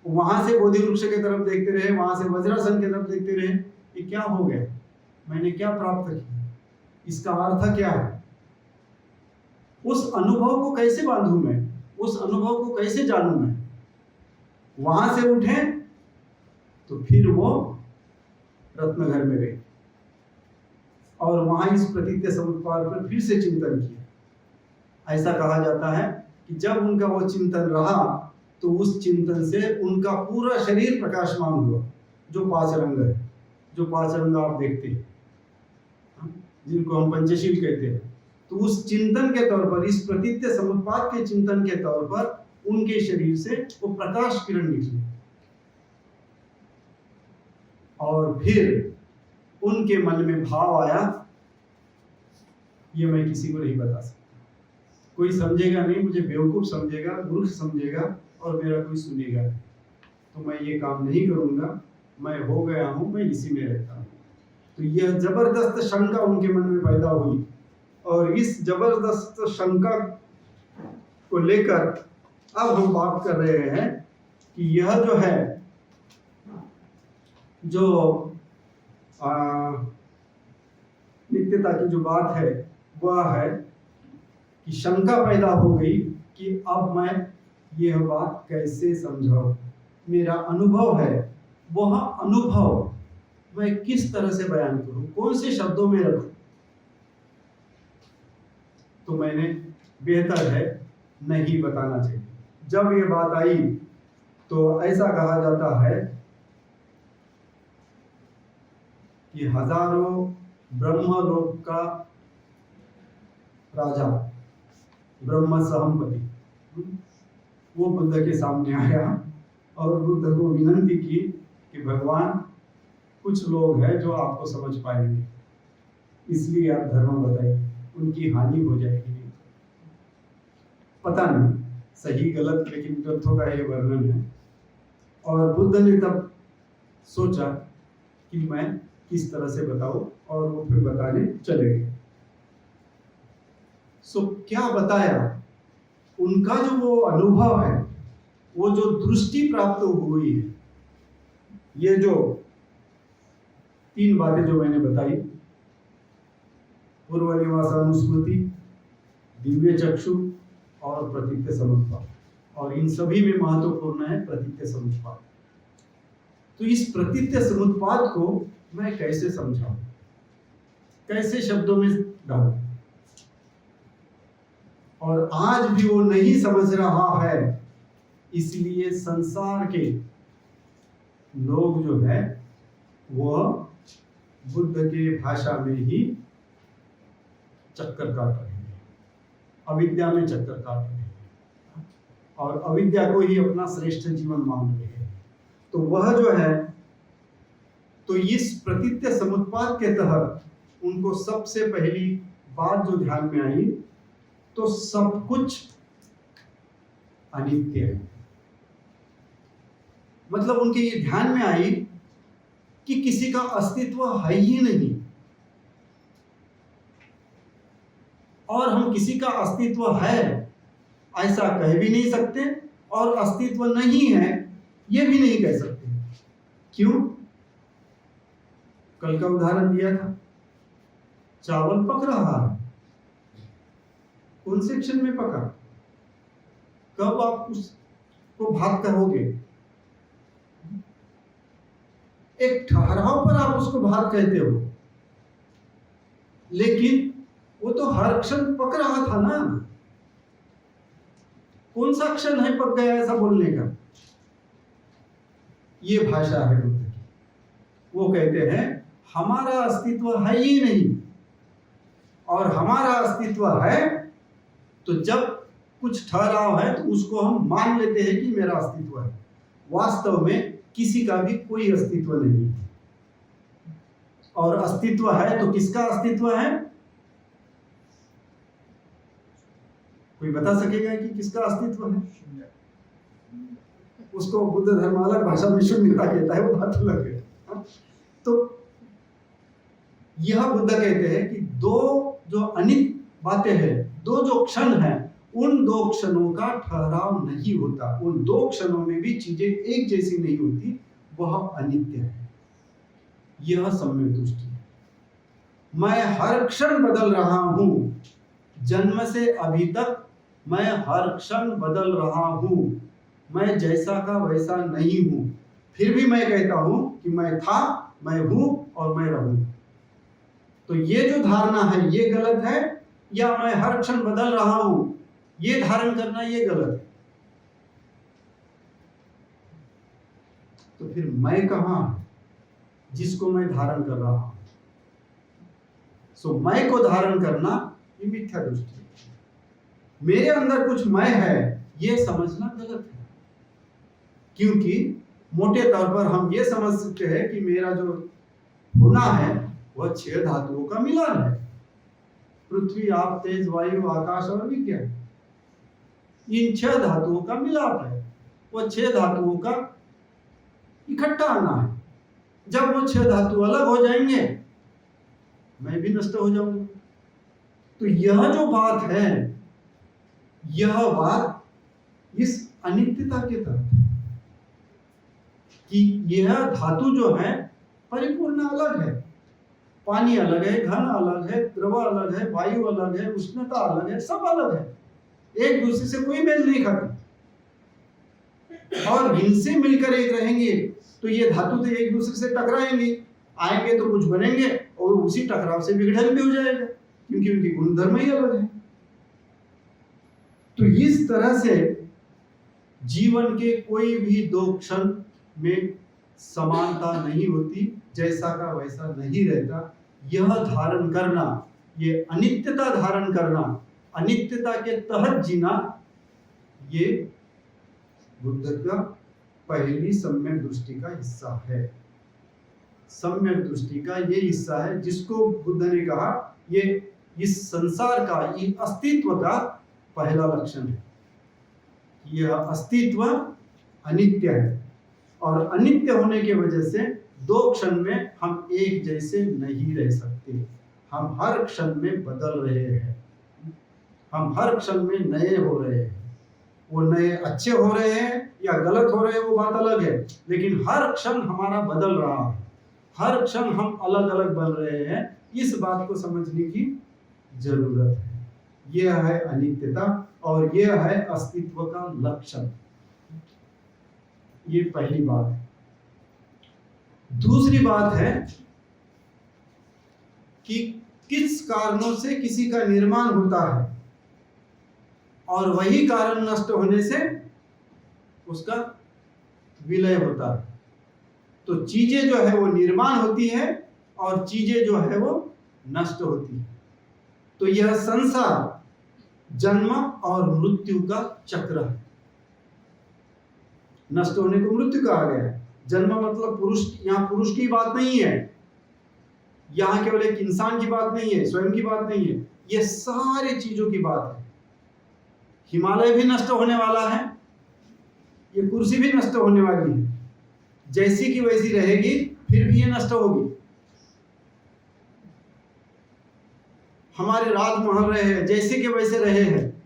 वहां से बोधि वृक्ष की तरफ देखते रहे, वहां से वज्रासन की तरफ देखते रहे। ये क्या हो गया, मैंने क्या प्राप्त किया, इसका अर्थ क्या है, उस अनुभव को कैसे बांधूं मैं, उस अनुभव को कैसे जानूं मैं। वहां से उठे तो फिर वो रत्नघर में गए और वहां इस प्रतीत्य समुत्पाद पर फिर से चिंतन किया। ऐसा कहा जाता है कि जब उनका वो चिंतन रहा तो उस चिंतन से उनका पूरा शरीर प्रकाशमान हुआ। जो 5 रंग है, जो 5 रंग आप देखते हैं, जिनको हम पंचशील कहते हैं, तो उस चिंतन के तौर पर, इस प्रतीत्य समुत्पाद के चिंतन के तौर पर उनके शरीर से वो प्रकाश किरण निकली और फिर उनके मन में भाव आया। ये मैं किसी को नहीं बता सकता, कोई समझेगा नहीं, मुझे बेवकूफ समझेगा, मूर्ख समझेगा और मेरा कोई सुनेगा नहीं, तो मैं ये काम नहीं करूंगा। मैं हो गया हूं, मैं इसी में रहता हूं। तो यह जबरदस्त शंका उनके मन में पैदा हुई और इस जबरदस्त शंका को लेकर अब हम बात कर रहे हैं कि यह जो है, जो नित्यता की जो बात है वह है कि शंका पैदा हो गई कि अब मैं यह बात कैसे समझाऊं। मेरा अनुभव है, वह अनुभव मैं किस तरह से बयान करूं, कौन से शब्दों में रखूं। तो मैंने बेहतर है नहीं बताना चाहिए। जब ये बात आई तो ऐसा कहा जाता है कि हजारों ब्रह्मलोक का राजा ब्रह्म सहमपति वो बुद्ध के सामने आया और बुद्ध को विनंती की कि भगवान, कुछ लोग हैं जो आपको समझ पाएंगे, इसलिए आप धर्म बताइए, उनकी हानि हो जाएगी। पता नहीं सही गलत, लेकिन ग्रंथों का ये वर्णन है। और बुद्ध ने तब सोचा कि मैं किस तरह से बताऊं, और वो फिर बताने चले गए। सो क्या बताया, उनका जो वो अनुभव है, वो जो दृष्टि प्राप्त हुई है, ये जो 3 बातें जो मैंने बताई, पूर्व निवासानुस्मृति, दिव्य चक्षु और प्रतीत्य समुत्पाद, और इन सभी में महत्वपूर्ण है प्रतीत्य समुत्पाद। तो इस प्रतीत्य समुत्पाद को मैं कैसे समझाऊं, कैसे शब्दों में डालूं। और आज भी वो नहीं समझ रहा है, इसलिए संसार के लोग जो है वो बुद्ध के भाषा में ही चक्कर काट रहे हैं, अविद्या में चक्कर काट रहे हैं और अविद्या को ही अपना श्रेष्ठ जीवन मान रहे हैं। तो वह जो है, तो इस प्रतीत्य समुत्पाद के तहत उनको सबसे पहली बात जो ध्यान में आई, तो सब कुछ अनित्य है। मतलब उनके ये ध्यान में आई कि किसी का अस्तित्व है ही नहीं, और हम किसी का अस्तित्व है ऐसा कह भी नहीं सकते, और अस्तित्व नहीं है ये भी नहीं कह सकते। क्यों? कल का उदाहरण दिया था, चावल पक रहा है, कौन से क्षण में पका, कब आप उसको भात कहोगे? एक ठहराव पर आप उसको भात कहते हो, लेकिन वो तो हर क्षण पक रहा था ना। कौन सा क्षण है पक गया ऐसा बोलने का? ये भाषा है बुद्ध की। वो कहते हैं हमारा अस्तित्व है ही नहीं, और हमारा अस्तित्व है, तो जब कुछ ठहराव है तो उसको हम मान लेते हैं कि मेरा अस्तित्व है। वास्तव में किसी का भी कोई अस्तित्व नहीं है। और अस्तित्व है तो किसका अस्तित्व है? कोई बता सकेगा कि किसका अस्तित्व है? उसको बुद्ध धर्म अलग भाषा में शून्यता कहता है, वो बात अलग है। तो यह बुद्ध कहते हैं कि दो जो अनित बातें हैं, दो जो क्षण हैं, उन दो क्षणों का ठहराव नहीं होता। उन दो क्षणों में भी चीजें एक जैसी नहीं होती, वह अनित्य है। यह सम्यक दृष्टि है। मैं हर क्षण बदल रहा हूं, जन्म से अभी तक मैं हर क्षण बदल रहा हूं। मैं जैसा का वैसा नहीं हूं, फिर भी मैं कहता हूं कि मैं था, मैं हूं और मैं रहूं। तो ये जो धारणा है ये गलत है, या मैं हर क्षण बदल रहा हूं ये धारण करना ये गलत है। तो फिर मैं कहां जिसको मैं धारण कर रहा हूं? सो मैं को धारण करना ये मिथ्या दृष्टि है। मेरे अंदर कुछ मैं है ये समझना गलत है, क्योंकि मोटे तौर पर हम ये समझ सकते हैं कि मेरा जो होना है वह 6 धातुओं का मिलान है। पृथ्वी, आप, तेज, वायु, आकाश और विज्ञान, इन 6 धातुओं का मिलाप है। वो 6 धातुओं का इकट्ठा आना है। जब वो 6 धातु अलग हो जाएंगे मैं भी नष्ट हो जाऊंगा। तो यह जो बात है, यह बात इस अनित्यता के तहत कि यह धातु जो है परिपूर्ण अलग है। पानी अलग है, घन अलग है, द्रव अलग है, वायु अलग है, उष्णता अलग है, सब अलग है, एक दूसरे से कोई मेल नहीं खाते। और इनसे मिलकर एक रहेंगे तो ये धातु तो एक दूसरे से टकराएंगे, आएंगे तो कुछ बनेंगे और उसी टकराव से विघटन भी हो जाएगा, क्योंकि उनकी गुणधर्म ही अलग है। तो इस तरह से जीवन के कोई भी दो क्षण में समानता नहीं होती, जैसा का वैसा नहीं रहता। यह धारण करना, ये अनित्यता धारण करना, अनित्यता के तहत जीना, ये बुद्ध का पहली सम्यक दृष्टि का हिस्सा है। सम्यक दृष्टि का ये हिस्सा है जिसको बुद्ध ने कहा ये इस संसार का, ये अस्तित्व का पहला लक्षण है। यह अस्तित्व अनित्य है और अनित्य होने की वजह से दो क्षण में हम एक जैसे नहीं रह सकते। हम हर क्षण में बदल रहे हैं, हम हर क्षण में नए हो रहे हैं। वो नए अच्छे हो रहे हैं या गलत हो रहे हैं वो बात अलग है, लेकिन हर क्षण हमारा बदल रहा है, हर क्षण हम अलग अलग बन रहे हैं। इस बात को समझने की जरूरत है। यह है अनित्यता और यह है अस्तित्व का लक्षण। ये पहली बात है। दूसरी बात है कि किस कारणों से किसी का निर्माण होता है और वही कारण नष्ट होने से उसका विलय होता है। तो चीजें जो है वो निर्माण होती है और चीजें जो है वो नष्ट होती है। तो यह संसार जन्म और मृत्यु का चक्र है। नष्ट होने को मृत्यु कहा गया है। जन्म मतलब पुरुष, यहाँ पुरुष की बात नहीं है, यहाँ केवल एक इंसान की बात नहीं है, स्वयं की बात नहीं है, ये सारे चीजों की बात है। हिमालय भी नष्ट होने वाला है, ये कुर्सी भी नष्ट होने वाली है, जैसी की वैसी रहेगी, फिर भी ये नष्ट होगी। हमारे राजमहल रहे हैं, जैसे के वैसे रहे हैं,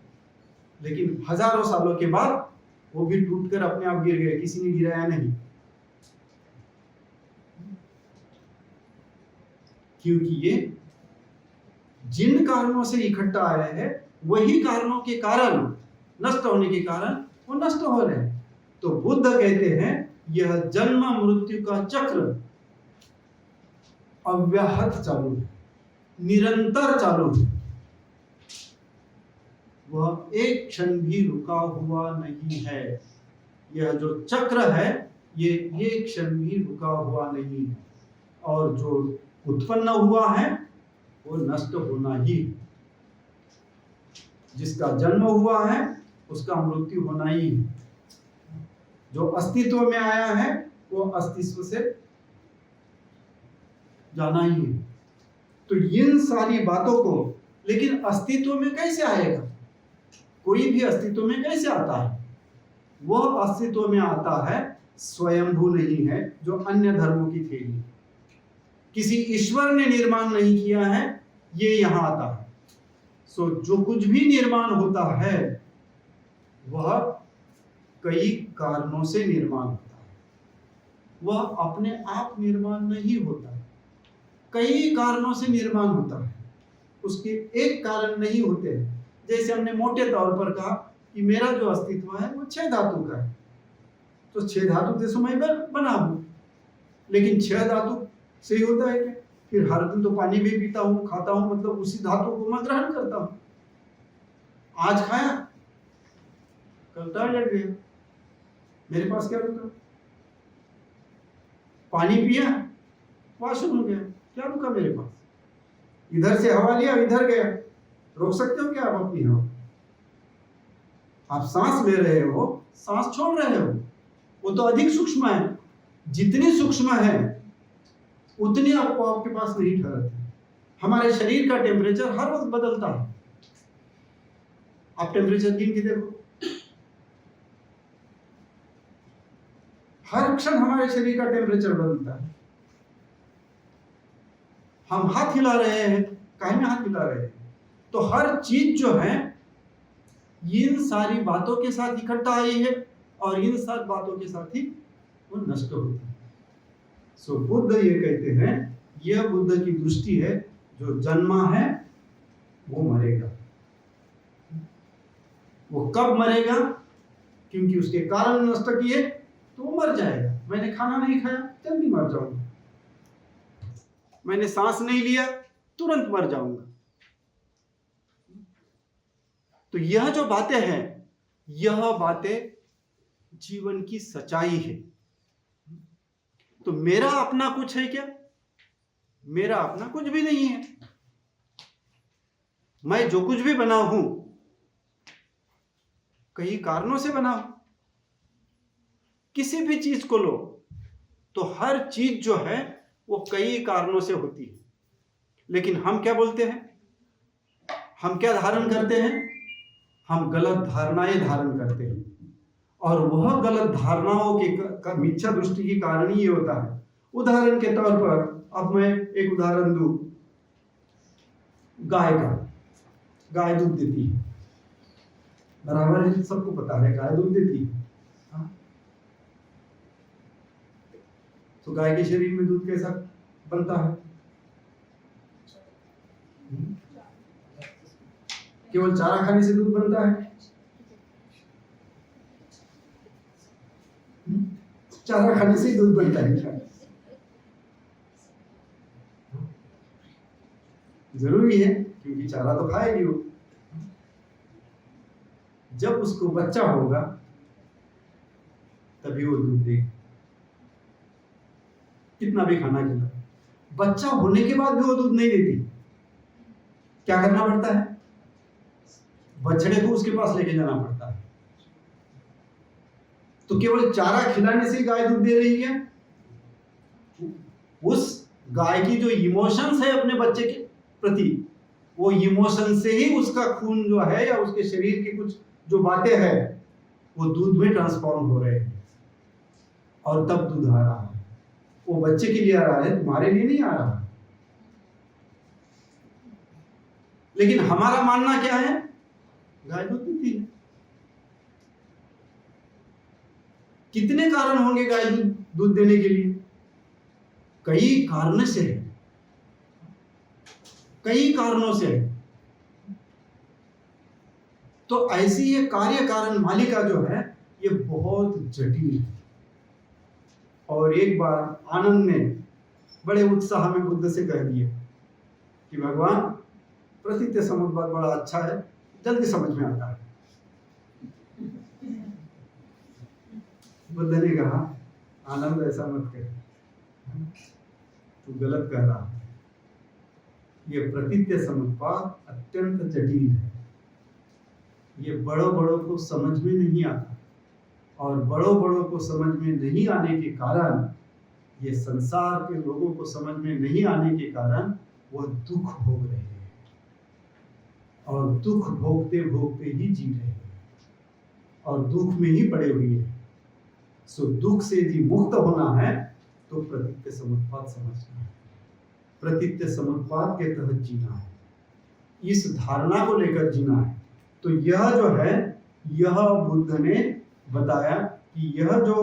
लेकिन हजारों सालों के बाद वो भी टूटकर अपने आप गिर गए, किसी ने गिराया नहीं। क्योंकि ये जिन कारणों से इकट्ठा आए हैं वही कारणों के कारण, नष्ट होने के कारण वो नष्ट हो रहे हैं। तो बुद्ध कहते हैं यह जन्म मृत्यु का चक्र अव्याहत चालू है, निरंतर चालू है। वह एक क्षण भी रुका हुआ नहीं है। यह जो चक्र है ये एक क्षण भी रुका हुआ नहीं है। और जो उत्पन्न हुआ है वो नष्ट होना ही है। जिसका जन्म हुआ है उसका मृत्यु होना ही है। जो अस्तित्व में आया है वो अस्तित्व से जाना ही है। तो इन सारी बातों को, लेकिन अस्तित्व में कैसे आएगा? कोई भी अस्तित्व में कैसे आता है? वह अस्तित्व में आता है स्वयंभू नहीं है, जो अन्य धर्मों की थेली। किसी ईश्वर ने निर्माण नहीं किया है, ये यहां आता है। सो जो कुछ भी निर्माण होता है वह कई कारणों से निर्माण होता है। वह अपने आप निर्माण नहीं होता, कई कारणों से निर्माण होता है। उसके एक कारण नहीं होते हैं। जैसे हमने मोटे तौर पर कहा कि मेरा जो अस्तित्व है वो 6 धातु का है, तो 6 धातु से मैं बना हूं, लेकिन 6 धातु से ही होता है क्या? फिर हर दिन तो पानी भी पीता हूं, खाता हूं, मतलब उसी धातु को मैं ग्रहण करता हूं। आज खाया, कल टॉयलेट गया, मेरे पास क्या रुका? पानी पिया, वॉशरूम हो गया, क्या रुका मेरे पास? इधर से हवा लिया, इधर गया, रोक सकते हो क्या आप अपनी हवा? आप सांस ले रहे हो, सांस छोड़ रहे हो, वो तो अधिक सूक्ष्म है। जितनी सूक्ष्म है उतनी आपको आपके पास नहीं ठहरती। हमारे शरीर का टेम्परेचर हर वक्त बदलता है। आप टेम्परेचर गिन के देखो, हर क्षण हमारे शरीर का टेम्परेचर बदलता है। हम हाथ हिला रहे हैं, काहे में हाथ हिला रहे हैं? तो हर चीज जो है इन सारी बातों के साथ इकट्ठा आई है और इन सारी बातों के साथ ही वो नष्ट होती है। सो बुद्ध ये कहते हैं, यह बुद्ध की दृष्टि है, जो जन्मा है वो मरेगा। वो कब मरेगा? क्योंकि उसके कारण नष्ट किए तो वो मर जाएगा। मैंने खाना नहीं खाया, जल्दी मर जाऊंगा। मैंने सांस नहीं लिया, तुरंत मर जाऊंगा। तो यह जो बातें हैं, यह बातें जीवन की सच्चाई है। तो मेरा अपना कुछ है क्या? मेरा अपना कुछ भी नहीं है। मैं जो कुछ भी बना हूं कई कारणों से बना हूं। किसी भी चीज को लो तो हर चीज जो है वो कई कारणों से होती है। लेकिन हम क्या बोलते हैं? हम क्या धारण करते हैं? हम गलत धारणाएं धारण करते हैं। और वह गलत धारणाओं के मिथ्या दृष्टि के कारण ही होता है। उदाहरण के तौर पर अब मैं एक उदाहरण दूं, गाय का। गाय दूध देती है, बराबर है, सबको पता है गाय दूध देती है। तो गाय के शरीर में दूध कैसा बनता है? केवल चारा खाने से दूध बनता है? चारा खाने से ही दूध बनता है? जरूरी है, क्योंकि चारा तो खाएगी वो। जब उसको बच्चा होगा तभी वो दूध देगी, कितना भी खाना खिला। बच्चा होने के बाद भी वो दूध नहीं देती। क्या करना पड़ता है? बछड़े को उसके पास लेके जाना पड़ता है। तो केवल चारा खिलाने से गाय दूध दे रही है? उस गाय की जो इमोशंस है अपने बच्चे के प्रति, वो इमोशन से ही उसका खून जो है या उसके शरीर की कुछ जो बातें हैं वो दूध में ट्रांसफॉर्म हो रहे हैं और तब दूध आ रहा है। वो बच्चे के लिए आ रहा है, तुम्हारे लिए नहीं आ रहा। लेकिन हमारा मानना क्या है? गाय दूध देती है। कितने कारण होंगे गाय दूध देने के लिए? कई कारण से है, कई कारणों से है। तो ऐसी ये कार्य कारण मालिका जो है ये बहुत जटिल है। और एक बार आनंद ने बड़े उत्साह में बुद्ध से कह दिया कि भगवान, प्रतीत समुद्र बड़ा अच्छा है, जल्दी समझ में आता है। बुद्ध ने कहा, आनंद ऐसा मत कर, तू गलत कह रहा है। ये प्रतीत्य समुत्पाद अत्यंत जटिल है। ये बड़ों बड़ों को समझ में नहीं आता, और बड़ों बड़ों को समझ में नहीं आने के कारण, ये संसार के लोगों को समझ में नहीं आने के कारण वह दुख भोग रहे हैं, और दुख भोगते भोगते ही जी रहे हैं, और दुख में ही पड़े हुए हैं। सो दुख से यदि मुक्त होना है तो प्रतीत्य समुत्पाद समझना है, प्रतीत्य समुत्पाद के तहत जीना है, इस धारणा को लेकर जीना है। तो यह जो है, यह बुद्ध ने बताया कि यह जो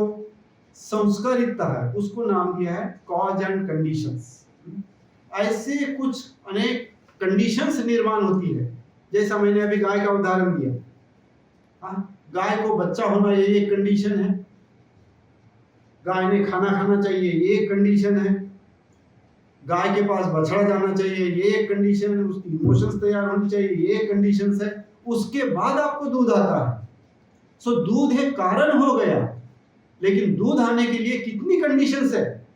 संस्कारिकता है उसको नाम दिया है कॉज एंड कंडीशंस। ऐसे कुछ अनेक कंडीशंस निर्माण होती है, जैसा मैंने अभी गाय का उदाहरण दिया। गाय को बच्चा होना ये एक कंडीशन है, गाय ने खाना खाना चाहिए ये एक कंडीशन है, गाय के पास बछड़ा जाना चाहिए ये एक कंडीशन है, उसकी इमोशंस तैयार होनी चाहिए ये एक कंडीशन है, उसके बाद आपको दूध आता है। सो दूध एक कारण हो गया, लेकिन दूध आने के लिए कितनी कंडीशंस है?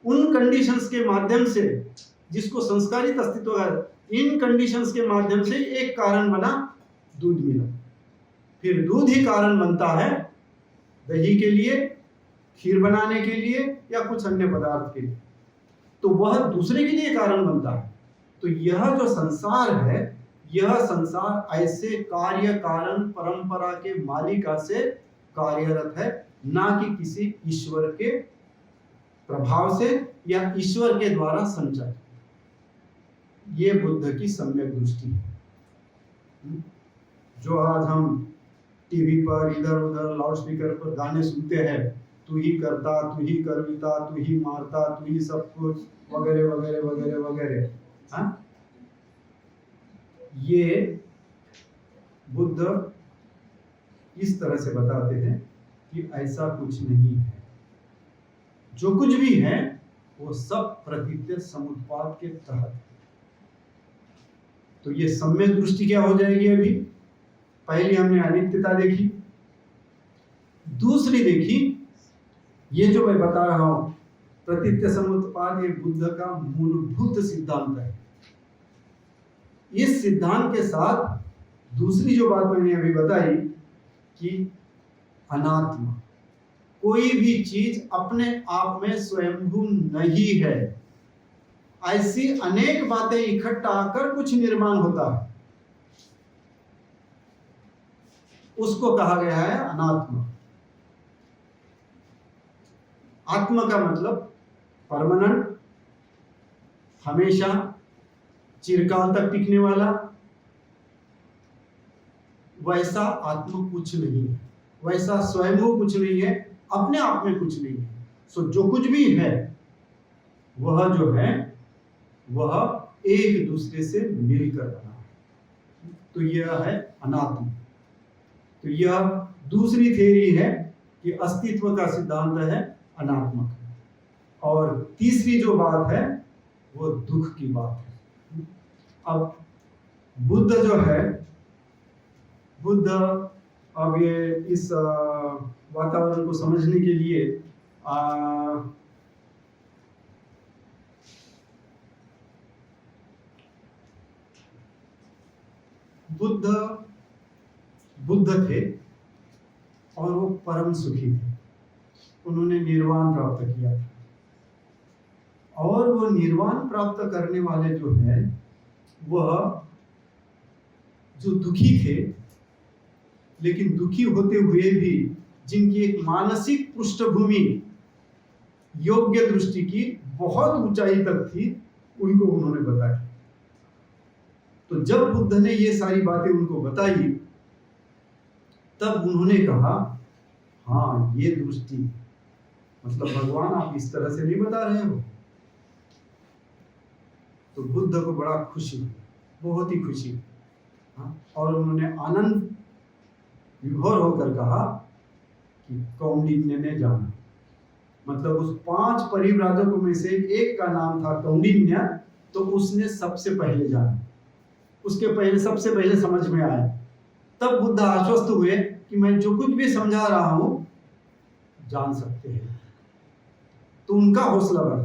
उन कंडीशंस के माध्यम से, जिसको संस्कारित अस्तित्व है, इन कंडीशंस के माध्यम से एक कारण बना, दूध मिला। फिर दूध ही कारण बनता है दही के लिए, खीर बनाने के लिए, या कुछ अन्य पदार्थ के लिए, तो वह दूसरे के लिए कारण बनता है। तो यह जो संसार है, यह संसार ऐसे कार्य कारण परंपरा के मालिका से कार्यरत है, ना कि किसी ईश्वर के प्रभाव से या ईश्वर के द्वारा संचालित। ये बुद्ध की सम्यक दृष्टि है। जो आज हम टीवी पर इधर उधर लाउडस्पीकर पर गाने सुनते हैं, तू ही करता, तू ही करविता, तू ही मारता, तू ही सब कुछ, वगैरह वगैरह वगैरह वगैरह, हाँ, ये बुद्ध इस तरह से बताते हैं कि ऐसा कुछ नहीं है। जो कुछ भी है वो सब प्रतीत्य समुत्पाद के तहत है। तो ये सम्यक दृष्टि क्या हो जाएगी? अभी पहली हमने अनित्यता देखी, दूसरी देखी ये जो मैं बता रहा हूं प्रतीत्य समुत्पाद, ये बुद्ध का मूलभूत सिद्धांत है। इस सिद्धांत के साथ दूसरी जो बात मैंने अभी बताई कि अनात्मा, कोई भी चीज अपने आप में स्वयंभू नहीं है, ऐसी अनेक बातें इकट्ठा आकर कुछ निर्माण होता है, उसको कहा गया है अनात्मा। आत्मा का मतलब परमानेंट, हमेशा चिरकाल तक टिकने वाला, वैसा आत्मा कुछ नहीं है, वैसा स्वयं कुछ नहीं है, अपने आप में कुछ नहीं है। सो जो कुछ भी है वह जो है वह एक दूसरे से मिलकर बना है, तो यह है अनात्मा। तो यह दूसरी थ्योरी है कि अस्तित्व का सिद्धांत है अनात्मा का। और तीसरी जो बात है वो दुख की बात है। अब बुद्ध जो है, बुद्ध अब ये इस वातावरण को समझने के लिए बुद्ध थे और वो परम सुखी थे, उन्होंने निर्वाण प्राप्त किया था। और वो निर्वाण प्राप्त करने वाले जो है वह जो दुखी थे, लेकिन दुखी होते हुए भी जिनकी एक मानसिक पृष्ठभूमि योग्य दृष्टि की बहुत ऊंचाई तक थी, उनको उन्होंने बताया। तो जब बुद्ध ने ये सारी बातें उनको बताई, तब उन्होंने कहा हाँ ये दृष्टि, मतलब भगवान आप इस तरह से नहीं बता रहे हो। तो बुद्ध को बड़ा खुशी, बहुत ही खुशी, और उन्होंने आनंद विभोर होकर कहा कि कौंडिन्य ने जाना, मतलब उस 5 परिव्राजकों में से एक का नाम था कौंडिन्य, तो उसने सबसे पहले जाना, उसके पहले सबसे पहले समझ में आया। तब बुद्ध आश्वस्त हुए कि मैं जो कुछ भी समझा रहा हूं जान सकते हैं। तो उनका हौसला बढ़ा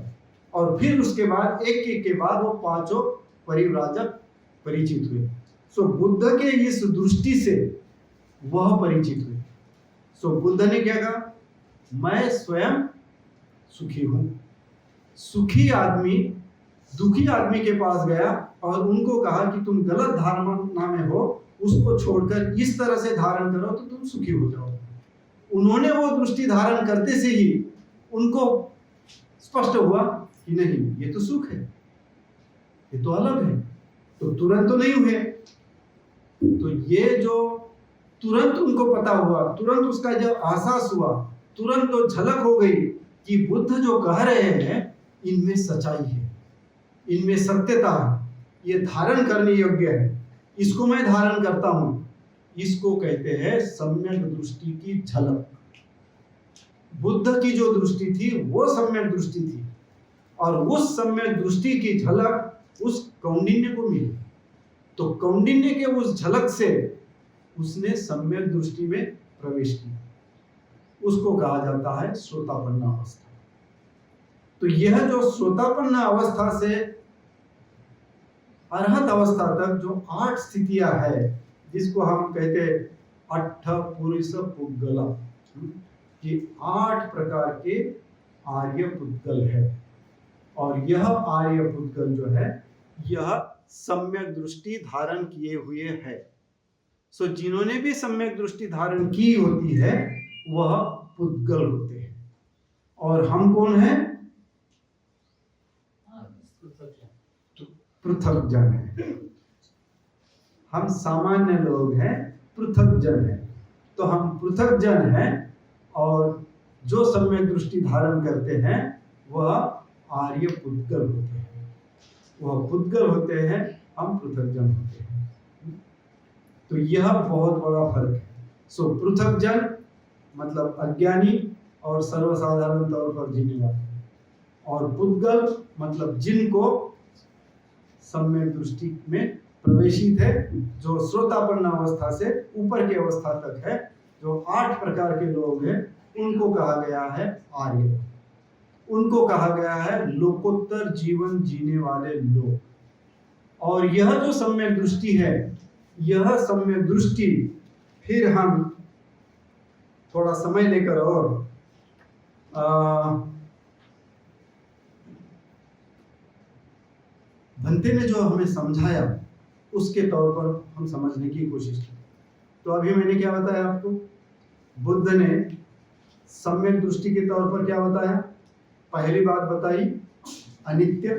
और फिर उसके बाद एक एक के बाद वो पांचों परिव्राजक परिचित हुए। सो बुद्ध के इस दृष्टि से वह परिचित हुए। सो बुद्ध ने क्या कहा, मैं स्वयं सुखी हूं। सुखी आदमी दुखी आदमी के पास गया और उनको कहा कि तुम गलत धारणा में हो, उसको छोड़कर इस तरह से धारण करो तो तुम सुखी हो जाओ। उन्होंने वो दृष्टि धारण करते से ही उनको स्पष्ट हुआ कि नहीं, ये तो सुख है, ये तो अलग है। तो तुरंत तो नहीं हुए, तो ये जो तुरंत उनको पता हुआ, तुरंत उसका जो आभास हुआ, तुरंत तो झलक हो गई कि बुद्ध जो कह रहे हैं इनमें सच्चाई है, इनमें सत्यता है, ये धारण करने योग्य है, इसको मैं धारण करता हूं। इसको कहते हैं सम्यक दृष्टि की झलक। बुद्ध की जो दृष्टि थी वो सम्यक दृष्टि थी, और उस सम्यक दृष्टि की झलक उस कौंडिन्य को मिली। तो कौंडिन्य के उस झलक से उसने सम्यक दृष्टि में प्रवेश किया। उसको कहा जाता है श्रोतापन्न अवस्था। तो यह जो श्रोतापन्न अवस्था से अरहत अवस्था तक जो 8 स्थितियां है, जिसको हम कहते हैं अट्ठ पुरुष पुद्गला, ये 8 प्रकार के आर्य पुद्गल है। और यह आर्य पुद्गल जो है यह सम्यक दृष्टि धारण किए हुए है। सो जिन्होंने भी सम्यक दृष्टि धारण की होती है वह पुद्गल होते हैं। और हम कौन हैं? पृथक जन है। हम सामान्य लोग हैं, पृथक जन है। तो हम पृथक जन हैं, और जो सम्यक दृष्टि धारण करते हैं वह आर्य पुद्गल होते हैं। वह पुद्गल होते हैं, हम पृथक जन होते हैं। तो यह बहुत बड़ा फर्क है। सो पृथक जन मतलब अज्ञानी और सर्वसाधारण तौर पर जीने वाले, और पुद्गल मतलब जिनको सम्यक दृष्टि में प्रवेशित है, जो श्रोतापन्न अवस्था से ऊपर की अवस्था तक है, जो 8 प्रकार के लोग हैं, उनको कहा गया है आर्य। उनको कहा गया है लोकोत्तर जीवन जीने वाले लोग। और यह जो सम्यक दृष्टि है, यह सम्यक दृष्टि फिर हम थोड़ा समय लेकर और भंते ने जो हमें समझाया उसके तौर पर हम समझने की कोशिश की। तो अभी मैंने क्या बताया आपको? बुद्ध ने सम्यक दृष्टि के तौर पर क्या बताया? पहली बात बताई अनित्य,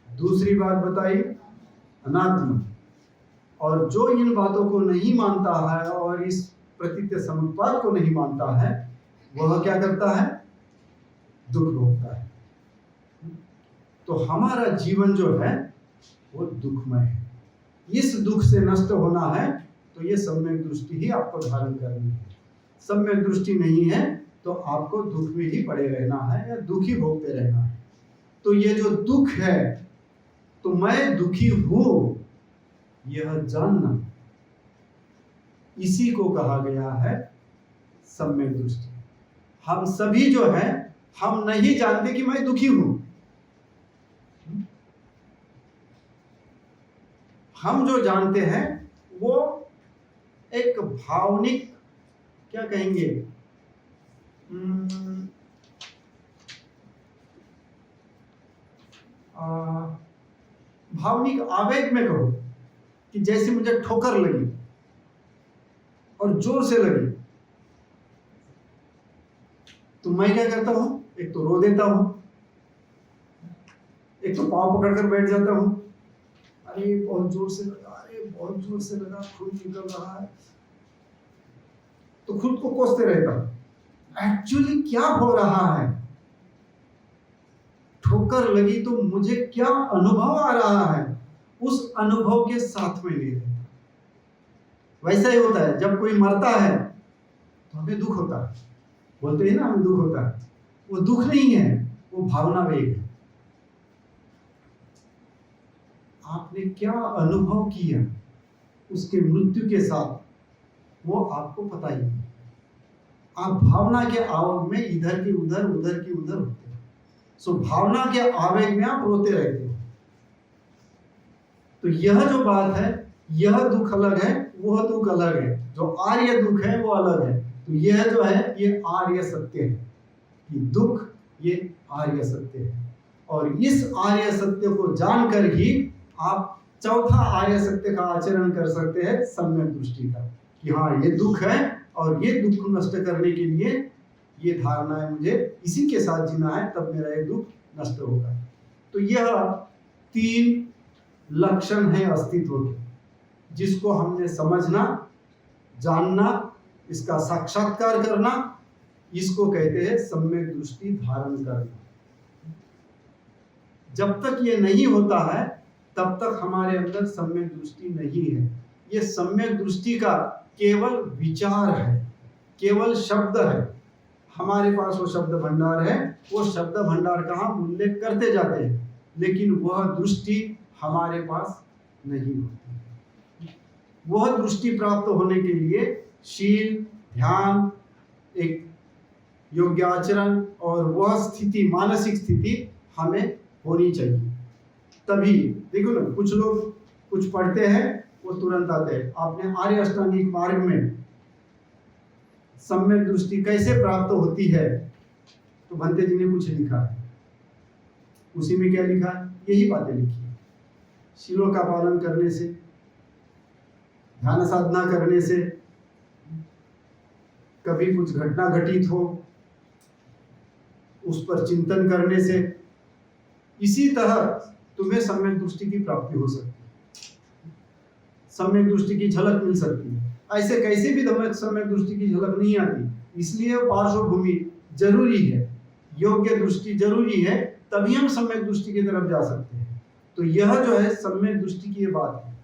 दूसरी बात बताई अनात्म। और जो इन बातों को नहीं मानता है और इस प्रतीत्य समुत्पाद को नहीं मानता है, वह क्या करता है? दुख भोगता है। तो हमारा जीवन जो है वो दुखमय है। इस दुख से नष्ट होना है तो ये सम्यक दृष्टि ही आपको धारण करनी है। सम्यक दृष्टि नहीं है तो आपको दुख में ही पड़े रहना है, या दुख ही भोगते रहना है। तो ये जो दुख है, तो मैं दुखी हूं यह जानना, इसी को कहा गया है सम्यक दृष्टि। हम सभी जो है, हम नहीं जानते कि मैं दुखी हूं। हम जो जानते हैं वो एक भावनिक, क्या कहेंगे, भावनिक आवेग में कहो कि जैसे मुझे ठोकर लगी और जोर से लगी, तो मैं क्या करता हूं? एक तो रो देता हूं, एक तो पांव पकड़कर बैठ जाता हूं, अरे बहुत जोर से लगा, अरे बहुत जोर से लगा, खून निकल रहा है, तो खुद को कोसते रहता हूं। एक्चुअली क्या हो रहा है? ठोकर लगी तो मुझे क्या अनुभव आ रहा है, उस अनुभव के साथ में ले रहता। वैसा ही होता है जब कोई मरता है तो हमें दुख होता है, बोलते हैं ना हमें दुख होता है। वो दुख नहीं है, वो भावना वेग है। आपने क्या अनुभव किया उसके मृत्यु के साथ, वो आपको पता ही नहीं। आप भावना के आवेग में इधर की उधर, उधर की उधर होते हैं। सो भावना के आवेग में आप रोते रहते हो। तो यह जो बात है, यह दुख अलग है, वह दुख अलग है। जो आर्य दुख है वो अलग है। तो यह जो है ये आर्य सत्य है कि दुख ये आर्य सत्य है। और इस आर्य सत्य को जानकर ही आप चौथा आर्य सत्य का आचरण कर सकते हैं, सम्यक दृष्टि का, कि हाँ ये दुख है और ये दुख नष्ट करने के लिए ये धारणा है, मुझे इसी के साथ जीना है, तब मेरा ये दुख नष्ट होगा। तो यह 3 लक्षण है अस्तित्व के, जिसको हमने समझना, जानना, इसका साक्षात्कार करना, इसको कहते हैं सम्यक दृष्टि धारण करना। जब तक ये नहीं होता है तब तक हमारे अंदर सम्यक दृष्टि नहीं है। ये सम्यक दृष्टि का केवल विचार है, केवल शब्द है। हमारे पास वो शब्द भंडार है, वो शब्द भंडार का हम उल्लेख करते जाते हैं, लेकिन वह दृष्टि हमारे पास नहीं होती। वह दृष्टि प्राप्त होने के लिए शील, ध्यान, एक योग्य आचरण और वह स्थिति, मानसिक स्थिति हमें होनी चाहिए। तभी देखो ना, कुछ लोग कुछ पढ़ते हैं वो तुरंत आते हैं। आपने आर्य अष्टांगिक मार्ग में सम्यक दृष्टि कैसे प्राप्त होती है, तो भंते जी ने कुछ लिखा है। उसी में क्या लिखा है? यही बातें लिखी है। शीलों का पालन करने से, ध्यान साधना करने से, कभी कुछ घटना घटित हो उस पर चिंतन करने से, इसी तरह तुम्हें सम्यक दृष्टि की प्राप्ति हो सकती है, सम्यक दृष्टि की झलक मिल सकती है। ऐसे कैसे भी सम्यक दृष्टि की झलक नहीं आती, इसलिए पार्श्वभूमि जरूरी है, योग्य दृष्टि जरूरी है, तभी हम सम्यक दृष्टि की तरफ जा सकते हैं। तो यह जो है सम्यक दृष्टि की ये बात है।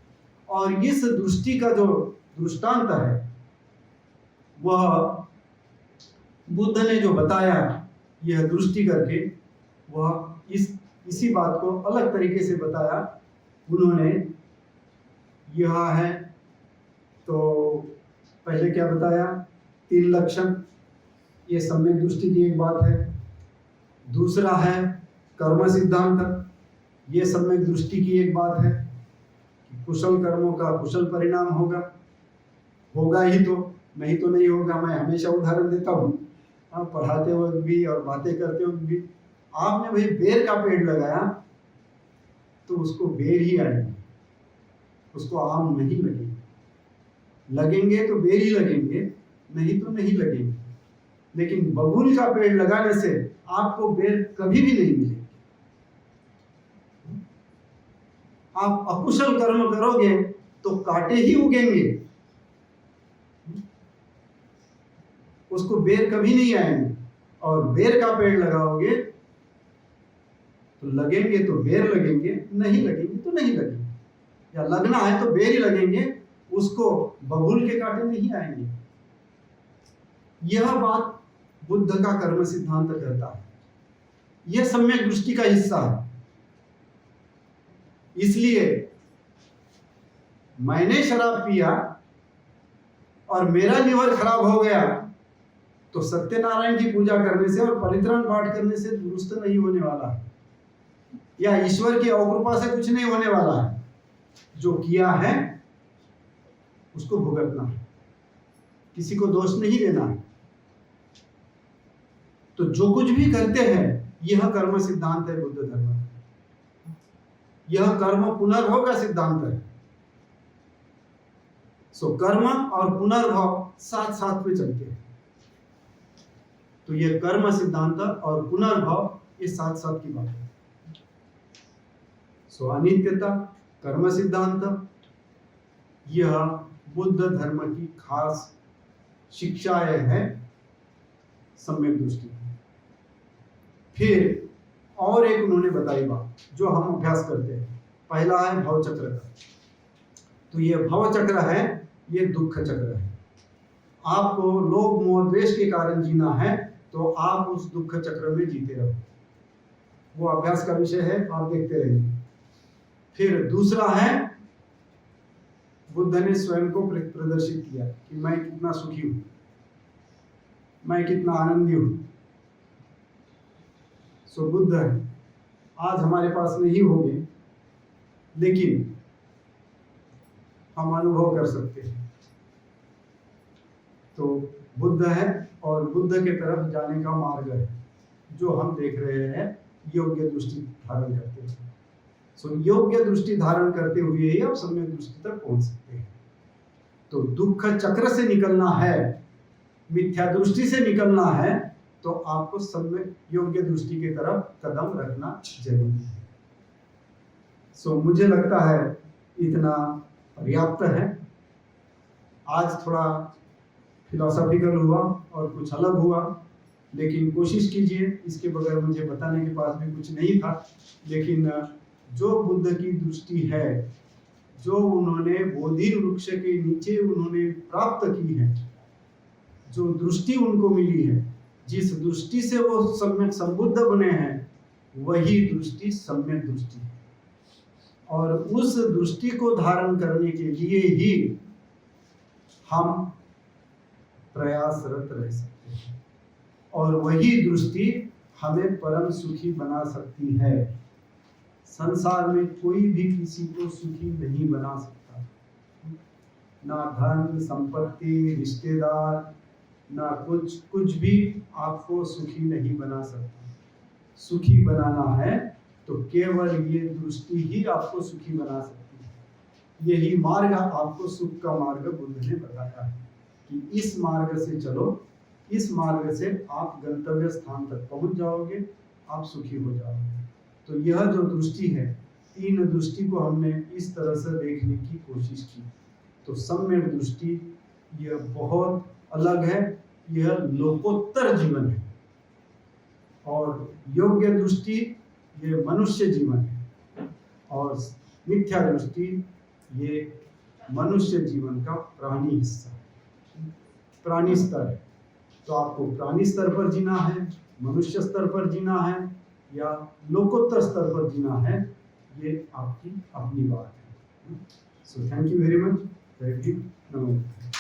और इस दृष्टि का जो दृष्टांत है वह बुद्ध ने जो बताया, यह दृष्टि करके वह इसी बात को अलग तरीके से बताया। उन्होंने यह है, तो पहले क्या बताया? 3 लक्षण, ये सम्यक दृष्टि की एक बात है। दूसरा है कर्म सिद्धांत, ये सम्यक दृष्टि की एक बात है कि कुशल कर्मों का कुशल परिणाम होगा, होगा ही तो, नहीं तो नहीं होगा। मैं हमेशा उदाहरण देता हूँ, पढ़ाते वक्त भी और बातें करते वक्त भी। आपने भाई बेर का पेड़ लगाया तो उसको बेर ही आएंगे, उसको आम नहीं लगेंगे। लगेंगे तो बेर ही लगेंगे, नहीं तो नहीं लगेंगे। लेकिन बबूल का पेड़ लगाने से आपको बेर कभी भी नहीं मिलेंगे। आप अकुशल कर्म करोगे तो कांटे ही उगेंगे, उसको बेर कभी नहीं आएंगे। और बेर का पेड़ लगाओगे तो लगेंगे तो बेर लगेंगे, नहीं लगेंगे तो नहीं लगेंगे। या लगना है तो बेर ही लगेंगे, उसको बबूल के कांटे नहीं आएंगे। यह बात बुद्ध का कर्म सिद्धांत कहता है। यह सम्यक दृष्टि का हिस्सा है। इसलिए मैंने शराब पिया और मेरा लिवर खराब हो गया तो सत्यनारायण की पूजा करने से और परित्राण पाठ करने से दुरुस्त नहीं होने वाला है, या ईश्वर की अकृपा से कुछ नहीं होने वाला है। जो किया है उसको भुगतना है, किसी को दोष नहीं देना है। तो जो कुछ भी करते हैं यह कर्म सिद्धांत है बुद्ध धर्म का। यह कर्म पुनर्भव का सिद्धांत है। सो कर्म और पुनर्भव साथ साथ में चलते हैं। तो यह कर्म सिद्धांत और पुनर्भव ये साथ साथ की बात है। सो अनित्यता, कर्म सिद्धांत, यह बुद्ध धर्म की खास शिक्षाएं हैं सम्यक दृष्टि। फिर और एक उन्होंने बताई बात जो हम अभ्यास करते हैं। पहला है भव चक्र का। तो ये भव चक्र है, ये दुख चक्र है। आपको लोभ मोह द्वेष के कारण जीना है तो आप उस दुख चक्र में जीते रहो। वो अभ्यास का विषय है, आप देखते रहिए। फिर दूसरा है, बुद्ध ने स्वयं को प्रदर्शित किया कि मैं कितना सुखी हूं, मैं कितना आनंदी हूं। सो बुद्ध है। आज हमारे पास नहीं होंगे, लेकिन हम अनुभव कर सकते हैं। तो बुद्ध है और बुद्ध के तरफ जाने का मार्ग है जो हम देख रहे हैं, योग्य दृष्टि धारण करते हैं। सो योग्य दृष्टि धारण करते हुए ही आप सम्यक दृष्टि तक पहुंच सकते हैं। तो दुख चक्र से निकलना है, मिथ्या दृष्टि से निकलना है, तो आपको सम्यक योग्य दृष्टि की तरफ कदम रखना जरूरी है। सो मुझे लगता है इतना पर्याप्त है। आज थोड़ा फिलोसॉफिकल हुआ और कुछ अलग हुआ, लेकिन कोशिश कीजिए, इसके बगैर मुझे बताने के पास भी कुछ नहीं था। लेकिन जो बुद्ध की दृष्टि है, जो उन्होंने बोधि वृक्ष के नीचे उन्होंने प्राप्त की है, जो दृष्टि उनको मिली है, जिस दृष्टि से वो सम्यक संबुद्ध बने हैं, वही दृष्टि सम्यक दृष्टि है। और उस दृष्टि को धारण करने के लिए ही हम प्रयासरत रह सकते हैं, और वही दृष्टि हमें परम सुखी बना सकती है। संसार में कोई भी किसी को सुखी नहीं बना सकता, ना धन संपत्ति रिश्तेदार, ना कुछ भी आपको सुखी नहीं बना सकता। सुखी बनाना है तो केवल ये दृष्टि ही आपको सुखी बना सकती है। यही मार्ग आपको सुख का मार्ग बुद्ध ने बताया है कि इस मार्ग से चलो, इस मार्ग से आप गंतव्य स्थान तक पहुंच जाओगे, आप सुखी हो जाओगे। तो यह जो दृष्टि है, तीन दृष्टि को हमने इस तरह से देखने की कोशिश की। तो सम्यक दृष्टि यह बहुत अलग है, यह लोकोत्तर जीवन है, और योग्य दृष्टि ये मनुष्य जीवन है, और मिथ्या दृष्टि ये मनुष्य जीवन का प्राणी हिस्सा है, प्राणी स्तर है। तो आपको प्राणी स्तर पर जीना है, मनुष्य स्तर पर जीना है, या लोकोत्तर स्तर पर जीना है, ये आपकी अपनी बात है। So thank you very much. नमस्कार।